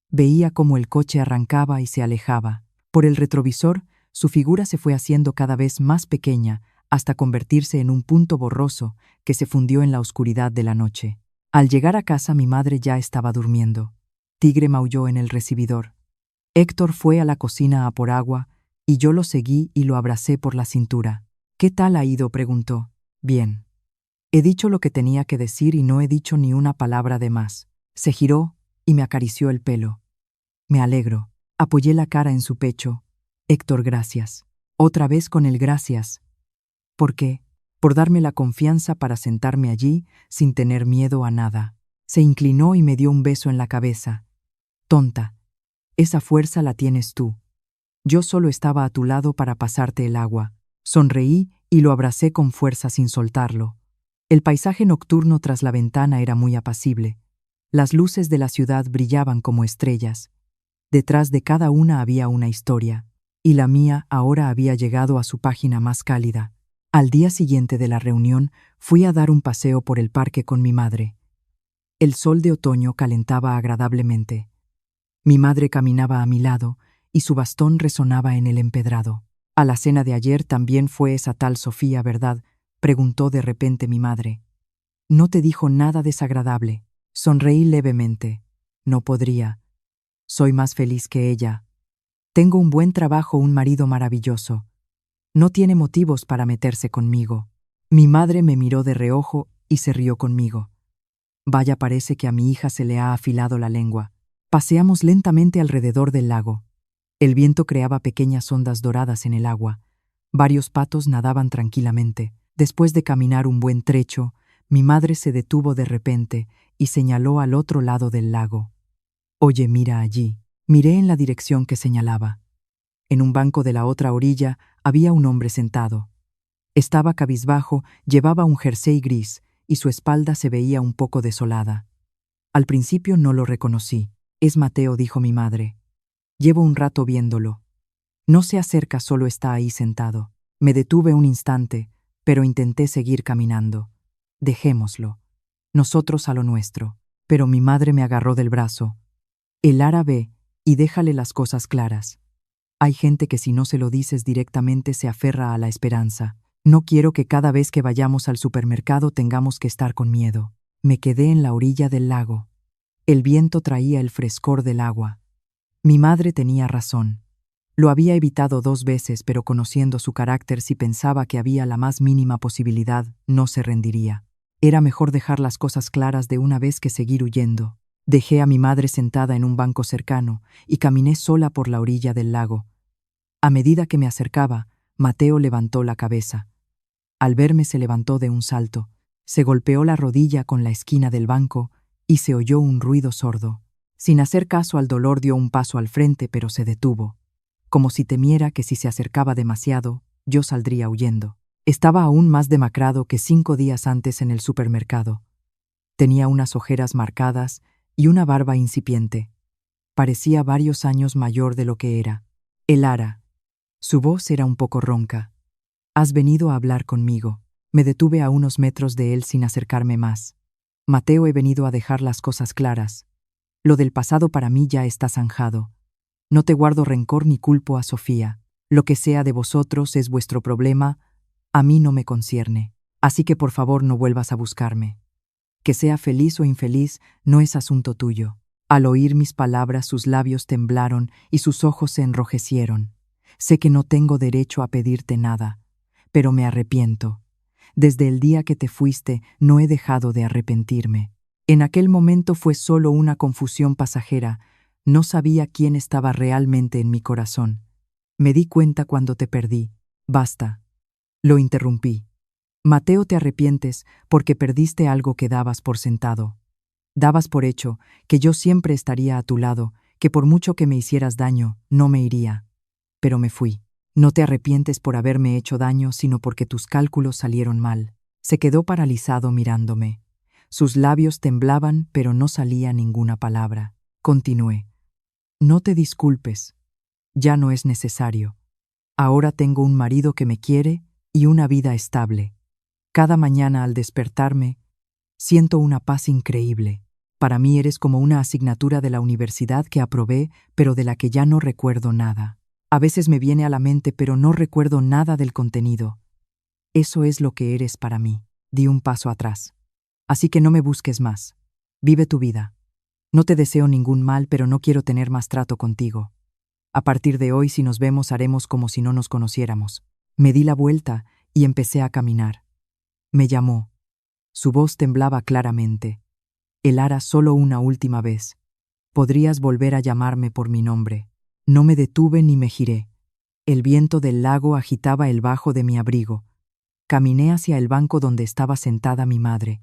Veía cómo el coche arrancaba y se alejaba. Por el retrovisor, su figura se fue haciendo cada vez más pequeña, hasta convertirse en un punto borroso que se fundió en la oscuridad de la noche. Al llegar a casa, mi madre ya estaba durmiendo. Tigre maulló en el recibidor. Héctor fue a la cocina a por agua y yo lo seguí y lo abracé por la cintura. «¿Qué tal ha ido?», preguntó. «Bien». He dicho lo que tenía que decir y no he dicho ni una palabra de más. Se giró y me acarició el pelo. Me alegro. Apoyé la cara en su pecho. Héctor, gracias. Otra vez con el gracias. ¿Por qué? Por darme la confianza para sentarme allí sin tener miedo a nada. Se inclinó y me dio un beso en la cabeza. Tonta. Esa fuerza la tienes tú. Yo solo estaba a tu lado para pasarte el agua. Sonreí y lo abracé con fuerza sin soltarlo. El paisaje nocturno tras la ventana era muy apacible. Las luces de la ciudad brillaban como estrellas. Detrás de cada una había una historia, y la mía ahora había llegado a su página más cálida. Al día siguiente de la reunión, fui a dar un paseo por el parque con mi madre. El sol de otoño calentaba agradablemente. Mi madre caminaba a mi lado, y su bastón resonaba en el empedrado. «A la cena de ayer también fue esa tal Sofía, ¿verdad?», preguntó de repente mi madre. «No te dijo nada desagradable». Sonreí levemente. «No podría. Soy más feliz que ella. Tengo un buen trabajo, un marido maravilloso. No tiene motivos para meterse conmigo». Mi madre me miró de reojo y se rió conmigo. «Vaya, parece que a mi hija se le ha afilado la lengua». Paseamos lentamente alrededor del lago. El viento creaba pequeñas ondas doradas en el agua. Varios patos nadaban tranquilamente. Después de caminar un buen trecho, mi madre se detuvo de repente y señaló al otro lado del lago. «Oye, mira allí». Miré en la dirección que señalaba. En un banco de la otra orilla había un hombre sentado. Estaba cabizbajo, llevaba un jersey gris y su espalda se veía un poco desolada. Al principio no lo reconocí. «Es Mateo», dijo mi madre. «Llevo un rato viéndolo. No se acerca, solo está ahí sentado». Me detuve un instante, pero intenté seguir caminando. «Dejémoslo. Nosotros a lo nuestro». Pero mi madre me agarró del brazo. «El árabe, y déjale las cosas claras. Hay gente que si no se lo dices directamente se aferra a la esperanza. No quiero que cada vez que vayamos al supermercado tengamos que estar con miedo». Me quedé en la orilla del lago. El viento traía el frescor del agua. Mi madre tenía razón. Lo había evitado 2 veces, pero conociendo su carácter, si pensaba que había la más mínima posibilidad, no se rendiría. Era mejor dejar las cosas claras de una vez que seguir huyendo. Dejé a mi madre sentada en un banco cercano y caminé sola por la orilla del lago. A medida que me acercaba, Mateo levantó la cabeza. Al verme se levantó de un salto, se golpeó la rodilla con la esquina del banco y se oyó un ruido sordo. Sin hacer caso al dolor dio un paso al frente, pero se detuvo, como si temiera que si se acercaba demasiado, yo saldría huyendo. Estaba aún más demacrado que 5 días antes en el supermercado. Tenía unas ojeras marcadas y una barba incipiente. Parecía varios años mayor de lo que era. «El Ara». Su voz era un poco ronca. «¿Has venido a hablar conmigo?» Me detuve a unos metros de él sin acercarme más. «Mateo, he venido a dejar las cosas claras. Lo del pasado para mí ya está zanjado. No te guardo rencor ni culpo a Sofía. Lo que sea de vosotros es vuestro problema, a mí no me concierne. Así que por favor no vuelvas a buscarme. Que sea feliz o infeliz no es asunto tuyo». Al oír mis palabras sus labios temblaron y sus ojos se enrojecieron. «Sé que no tengo derecho a pedirte nada, pero me arrepiento. Desde el día que te fuiste no he dejado de arrepentirme». En aquel momento fue solo una confusión pasajera. No sabía quién estaba realmente en mi corazón. «Me di cuenta cuando te perdí». «Basta», lo interrumpí. «Mateo, te arrepientes porque perdiste algo que dabas por sentado. Dabas por hecho que yo siempre estaría a tu lado, que por mucho que me hicieras daño, no me iría. Pero me fui. No te arrepientes por haberme hecho daño, sino porque tus cálculos salieron mal». Se quedó paralizado mirándome. Sus labios temblaban, pero no salía ninguna palabra. Continué. «No te disculpes. Ya no es necesario. Ahora tengo un marido que me quiere y una vida estable. Cada mañana al despertarme, siento una paz increíble. Para mí eres como una asignatura de la universidad que aprobé, pero de la que ya no recuerdo nada. A veces me viene a la mente, pero no recuerdo nada del contenido. Eso es lo que eres para mí». Di un paso atrás. «Así que no me busques más. Vive tu vida. No te deseo ningún mal, pero no quiero tener más trato contigo. A partir de hoy, si nos vemos, haremos como si no nos conociéramos». Me di la vuelta y empecé a caminar. Me llamó. Su voz temblaba claramente. Elara, solo una última vez. Podrías volver a llamarme por mi nombre. No me detuve ni me giré. El viento del lago agitaba el bajo de mi abrigo. Caminé hacia el banco donde estaba sentada mi madre.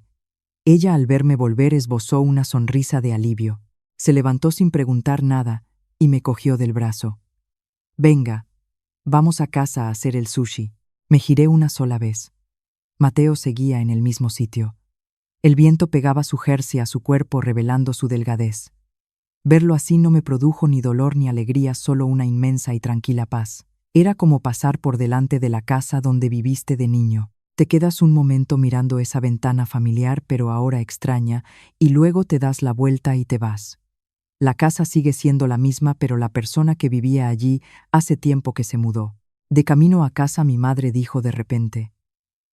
Ella, al verme volver, esbozó una sonrisa de alivio. Se levantó sin preguntar nada y me cogió del brazo. Venga, vamos a casa a hacer el sushi. Me giré una sola vez. Mateo seguía en el mismo sitio. El viento pegaba su jersey a su cuerpo, revelando su delgadez. Verlo así no me produjo ni dolor ni alegría, solo una inmensa y tranquila paz. Era como pasar por delante de la casa donde viviste de niño. Te quedas un momento mirando esa ventana familiar, pero ahora extraña, y luego te das la vuelta y te vas. La casa sigue siendo la misma, pero la persona que vivía allí hace tiempo que se mudó. De camino a casa, mi madre dijo de repente: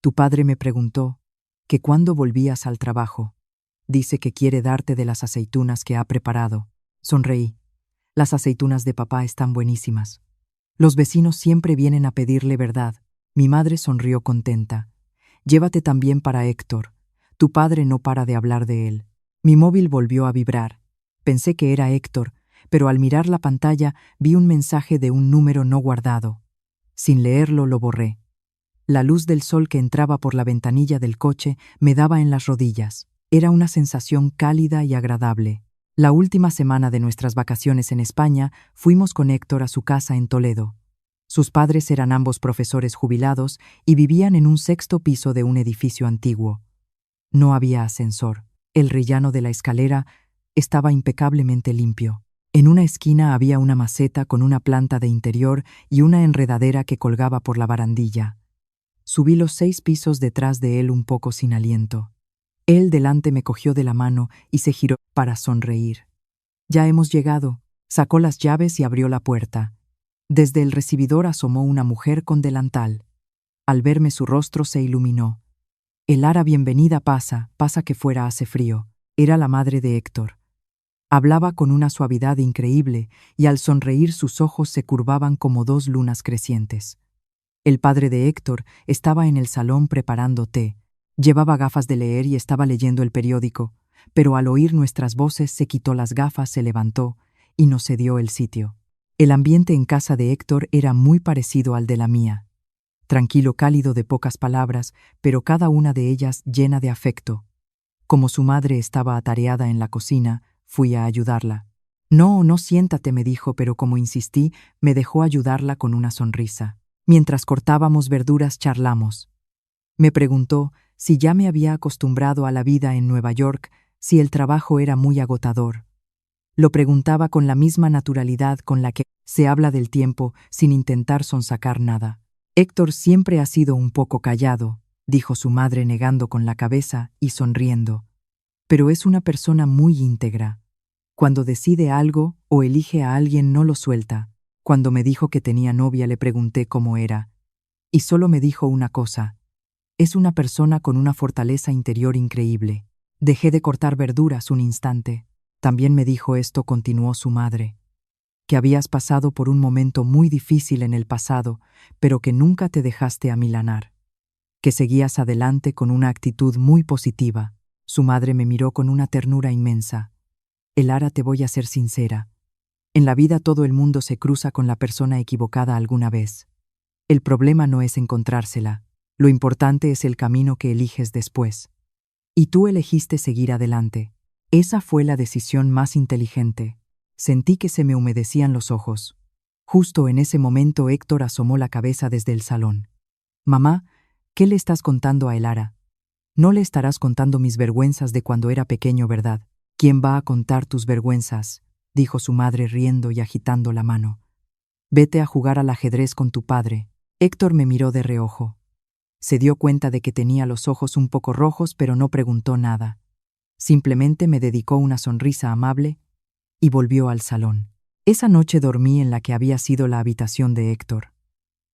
«Tu padre me preguntó que cuándo volvías al trabajo. Dice que quiere darte de las aceitunas que ha preparado». Sonreí. Las aceitunas de papá están buenísimas. Los vecinos siempre vienen a pedirle verdad. Mi madre sonrió contenta. Llévate también para Héctor. Tu padre no para de hablar de él. Mi móvil volvió a vibrar. Pensé que era Héctor, pero al mirar la pantalla vi un mensaje de un número no guardado. Sin leerlo, lo borré. La luz del sol que entraba por la ventanilla del coche me daba en las rodillas. Era una sensación cálida y agradable. La última semana de nuestras vacaciones en España fuimos con Héctor a su casa en Toledo. Sus padres eran ambos profesores jubilados y vivían en un 6º piso de un edificio antiguo. No había ascensor. El rellano de la escalera estaba impecablemente limpio. En una esquina había una maceta con una planta de interior y una enredadera que colgaba por la barandilla. Subí los 6 pisos detrás de él un poco sin aliento. Él delante me cogió de la mano y se giró para sonreír. «Ya hemos llegado». Sacó las llaves y abrió la puerta. Desde el recibidor asomó una mujer con delantal. Al verme su rostro se iluminó. «Elara, bienvenida, pasa que fuera hace frío». Era la madre de Héctor. Hablaba con una suavidad increíble y al sonreír sus ojos se curvaban como 2 lunas crecientes. El padre de Héctor estaba en el salón preparando té. Llevaba gafas de leer y estaba leyendo el periódico, pero al oír nuestras voces se quitó las gafas, se levantó y nos cedió el sitio. El ambiente en casa de Héctor era muy parecido al de la mía. Tranquilo, cálido, de pocas palabras, pero cada una de ellas llena de afecto. Como su madre estaba atareada en la cocina, fui a ayudarla. «No, siéntate», me dijo, pero como insistí, me dejó ayudarla con una sonrisa. Mientras cortábamos verduras charlamos. Me preguntó si ya me había acostumbrado a la vida en Nueva York, si el trabajo era muy agotador. Lo preguntaba con la misma naturalidad con la que se habla del tiempo, sin intentar sonsacar nada. «Héctor siempre ha sido un poco callado», dijo su madre negando con la cabeza y sonriendo. «Pero es una persona muy íntegra. Cuando decide algo o elige a alguien no lo suelta». Cuando me dijo que tenía novia le pregunté cómo era. Y solo me dijo una cosa: «Es una persona con una fortaleza interior increíble». Dejé de cortar verduras un instante. «También me dijo esto», continuó su madre, «que habías pasado por un momento muy difícil en el pasado, pero que nunca te dejaste amilanar. Que seguías adelante con una actitud muy positiva». Su madre me miró con una ternura inmensa. «Elara, te voy a ser sincera. En la vida todo el mundo se cruza con la persona equivocada alguna vez. El problema no es encontrársela, lo importante es el camino que eliges después. Y tú elegiste seguir adelante. Esa fue la decisión más inteligente». Sentí que se me humedecían los ojos. Justo en ese momento Héctor asomó la cabeza desde el salón. «Mamá, ¿qué le estás contando a Elara? No le estarás contando mis vergüenzas de cuando era pequeño, ¿verdad?» «¿Quién va a contar tus vergüenzas?», dijo su madre riendo y agitando la mano. «Vete a jugar al ajedrez con tu padre». Héctor me miró de reojo. Se dio cuenta de que tenía los ojos un poco rojos, pero no preguntó nada. Simplemente me dedicó una sonrisa amable y volvió al salón. Esa noche dormí en la que había sido la habitación de Héctor.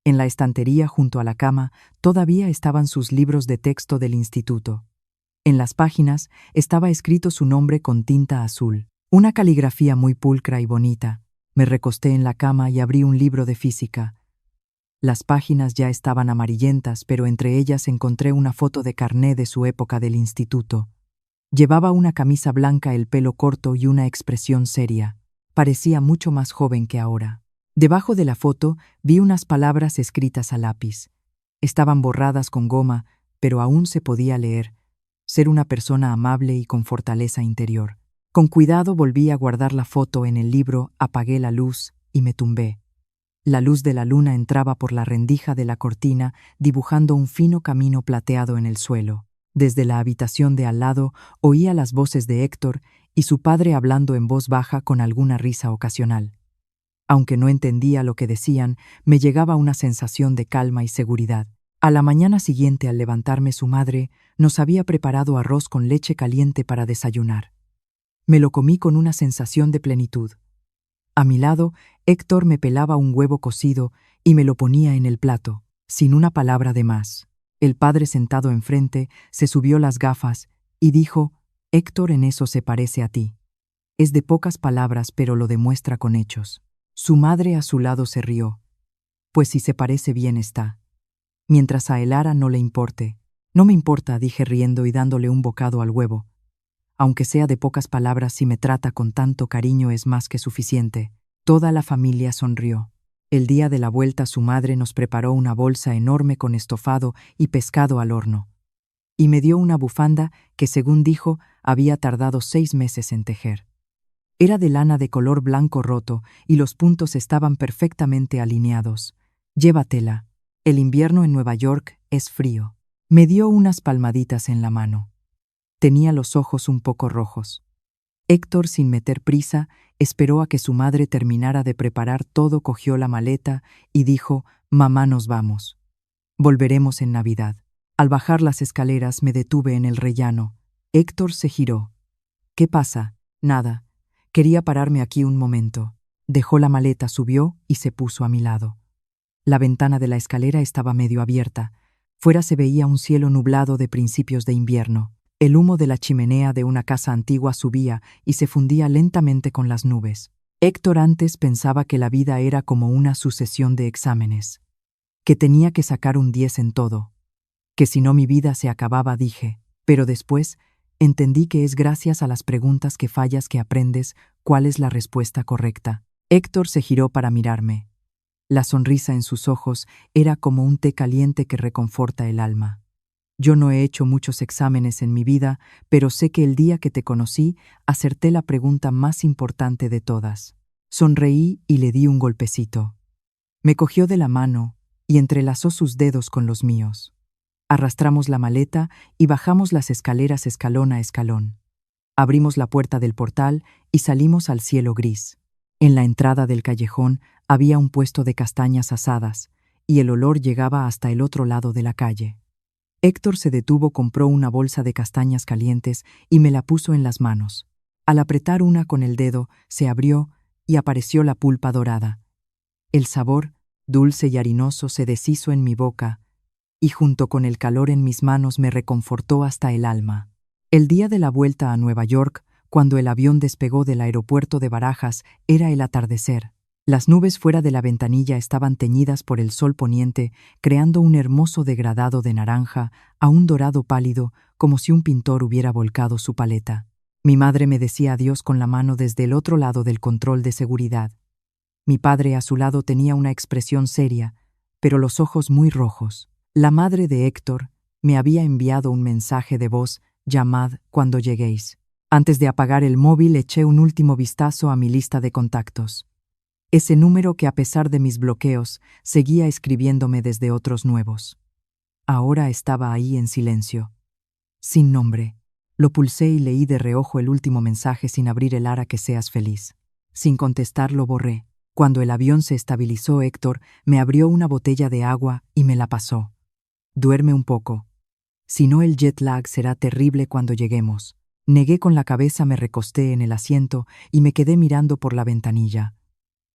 En la estantería junto a la cama todavía estaban sus libros de texto del instituto. En las páginas estaba escrito su nombre con tinta azul. Una caligrafía muy pulcra y bonita. Me recosté en la cama y abrí un libro de física. Las páginas ya estaban amarillentas, pero entre ellas encontré una foto de carné de su época del instituto. Llevaba una camisa blanca, el pelo corto y una expresión seria. Parecía mucho más joven que ahora. Debajo de la foto vi unas palabras escritas a lápiz. Estaban borradas con goma, pero aún se podía leer: ser una persona amable y con fortaleza interior. Con cuidado volví a guardar la foto en el libro, apagué la luz y me tumbé. La luz de la luna entraba por la rendija de la cortina, dibujando un fino camino plateado en el suelo. Desde la habitación de al lado oía las voces de Héctor y su padre hablando en voz baja con alguna risa ocasional. Aunque no entendía lo que decían, me llegaba una sensación de calma y seguridad. A la mañana siguiente, al levantarme, su madre nos había preparado arroz con leche caliente para desayunar. Me lo comí con una sensación de plenitud. A mi lado, Héctor me pelaba un huevo cocido y me lo ponía en el plato, sin una palabra de más. El padre, sentado enfrente, se subió las gafas y dijo: «Héctor, en eso se parece a ti. Es de pocas palabras, pero lo demuestra con hechos». Su madre a su lado se rió. «Pues si se parece, bien está. Mientras a Elara no le importe». «No me importa», dije riendo y dándole un bocado al huevo. «Aunque sea de pocas palabras, si me trata con tanto cariño es más que suficiente». Toda la familia sonrió. El día de la vuelta su madre nos preparó una bolsa enorme con estofado y pescado al horno. Y me dio una bufanda que, según dijo, había tardado 6 meses en tejer. Era de lana de color blanco roto y los puntos estaban perfectamente alineados. «Llévatela. El invierno en Nueva York es frío». Me dio unas palmaditas en la mano. Tenía los ojos un poco rojos. Héctor, sin meter prisa, esperó a que su madre terminara de preparar todo, cogió la maleta y dijo: «Mamá, nos vamos. Volveremos en Navidad». Al bajar las escaleras me detuve en el rellano. Héctor se giró. «¿Qué pasa?» «Nada. Quería pararme aquí un momento». Dejó la maleta, subió y se puso a mi lado. La ventana de la escalera estaba medio abierta. Fuera se veía un cielo nublado de principios de invierno. El humo de la chimenea de una casa antigua subía y se fundía lentamente con las nubes. Héctor antes pensaba que la vida era como una sucesión de exámenes, que tenía que sacar un 10 en todo, que si no mi vida se acababa, dije, pero después entendí que es gracias a las preguntas que fallas que aprendes cuál es la respuesta correcta. Héctor se giró para mirarme. La sonrisa en sus ojos era como un té caliente que reconforta el alma. «Yo no he hecho muchos exámenes en mi vida, pero sé que el día que te conocí acerté la pregunta más importante de todas». Sonreí y le di un golpecito. Me cogió de la mano y entrelazó sus dedos con los míos. Arrastramos la maleta y bajamos las escaleras escalón a escalón. Abrimos la puerta del portal y salimos al cielo gris. En la entrada del callejón había un puesto de castañas asadas y el olor llegaba hasta el otro lado de la calle. Héctor se detuvo, compró una bolsa de castañas calientes y me la puso en las manos. Al apretar una con el dedo, se abrió y apareció la pulpa dorada. El sabor, dulce y harinoso, se deshizo en mi boca y junto con el calor en mis manos me reconfortó hasta el alma. El día de la vuelta a Nueva York, cuando el avión despegó del aeropuerto de Barajas, era el atardecer. Las nubes fuera de la ventanilla estaban teñidas por el sol poniente, creando un hermoso degradado de naranja a un dorado pálido, como si un pintor hubiera volcado su paleta. Mi madre me decía adiós con la mano desde el otro lado del control de seguridad. Mi padre a su lado tenía una expresión seria, pero los ojos muy rojos. La madre de Héctor me había enviado un mensaje de voz: «Llamad cuando lleguéis». Antes de apagar el móvil eché un último vistazo a mi lista de contactos. Ese número que, a pesar de mis bloqueos, seguía escribiéndome desde otros nuevos. Ahora estaba ahí en silencio, sin nombre. Lo pulsé y leí de reojo el último mensaje sin abrir el «Ara, que seas feliz». Sin contestar lo borré. Cuando el avión se estabilizó, Héctor me abrió una botella de agua y me la pasó. «Duerme un poco. Si no, el jet lag será terrible cuando lleguemos». Negué con la cabeza, me recosté en el asiento y me quedé mirando por la ventanilla.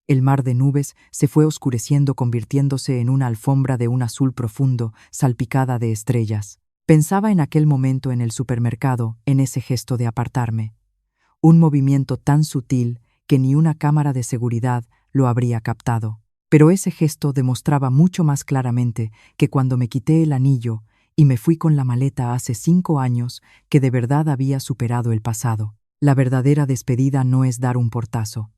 El mar de nubes se fue oscureciendo, convirtiéndose en una alfombra de un azul profundo, salpicada de estrellas. Pensaba en aquel momento en el supermercado, en ese gesto de apartarme. Un movimiento tan sutil que ni una cámara de seguridad lo habría captado. Pero ese gesto demostraba mucho más claramente que cuando me quité el anillo y me fui con la maleta hace 5 años, que de verdad había superado el pasado. La verdadera despedida no es dar un portazo.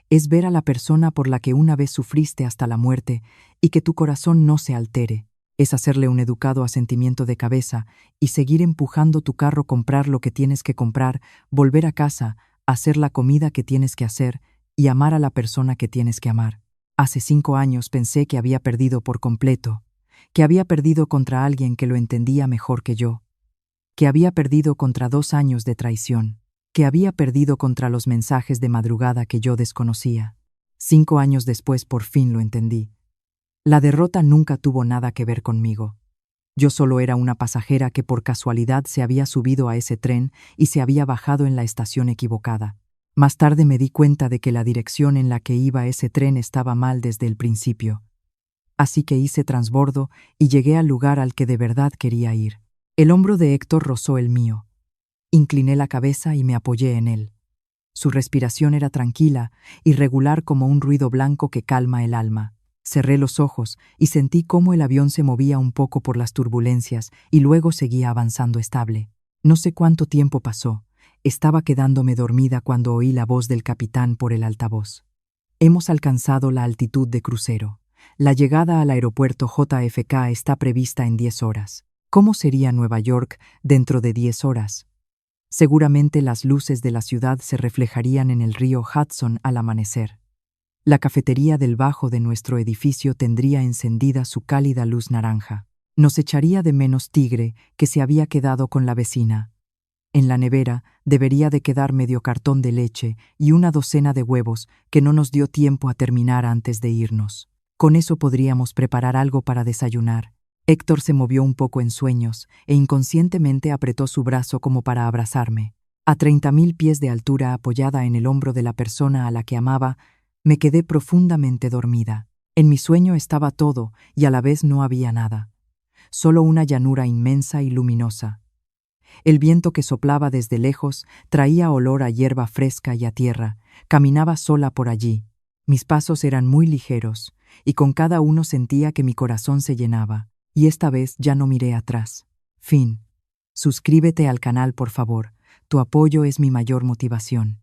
Es ver a la persona por la que una vez sufriste hasta la muerte y que tu corazón no se altere. Es hacerle un educado asentimiento de cabeza y seguir empujando tu carro, comprar lo que tienes que comprar, volver a casa, hacer la comida que tienes que hacer y amar a la persona que tienes que amar. Hace 5 años pensé que había perdido por completo, que había perdido contra alguien que lo entendía mejor que yo, que había perdido contra 2 años de traición, que había perdido contra los mensajes de madrugada que yo desconocía. 5 años después por fin lo entendí. La derrota nunca tuvo nada que ver conmigo. Yo solo era una pasajera que por casualidad se había subido a ese tren y se había bajado en la estación equivocada. Más tarde me di cuenta de que la dirección en la que iba ese tren estaba mal desde el principio. Así que hice transbordo y llegué al lugar al que de verdad quería ir. El hombro de Héctor rozó el mío. Incliné la cabeza y me apoyé en él. Su respiración era tranquila y regular como un ruido blanco que calma el alma. Cerré los ojos y sentí cómo el avión se movía un poco por las turbulencias y luego seguía avanzando estable. No sé cuánto tiempo pasó. Estaba quedándome dormida cuando oí la voz del capitán por el altavoz. Hemos alcanzado la altitud de crucero. La llegada al aeropuerto JFK está prevista en 10 horas. ¿Cómo sería Nueva York dentro de 10 horas? Seguramente las luces de la ciudad se reflejarían en el río Hudson al amanecer. La cafetería del bajo de nuestro edificio tendría encendida su cálida luz naranja. Nos echaría de menos Tigre, que se había quedado con la vecina. En la nevera debería de quedar medio cartón de leche y una docena de huevos que no nos dio tiempo a terminar antes de irnos. Con eso podríamos preparar algo para desayunar. Héctor se movió un poco en sueños e inconscientemente apretó su brazo como para abrazarme. A 30.000 pies de altura, apoyada en el hombro de la persona a la que amaba, me quedé profundamente dormida. En mi sueño estaba todo y a la vez no había nada. Solo una llanura inmensa y luminosa. El viento que soplaba desde lejos traía olor a hierba fresca y a tierra. Caminaba sola por allí. Mis pasos eran muy ligeros y con cada uno sentía que mi corazón se llenaba. Y esta vez ya no miré atrás. Fin. Suscríbete al canal, por favor. Tu apoyo es mi mayor motivación.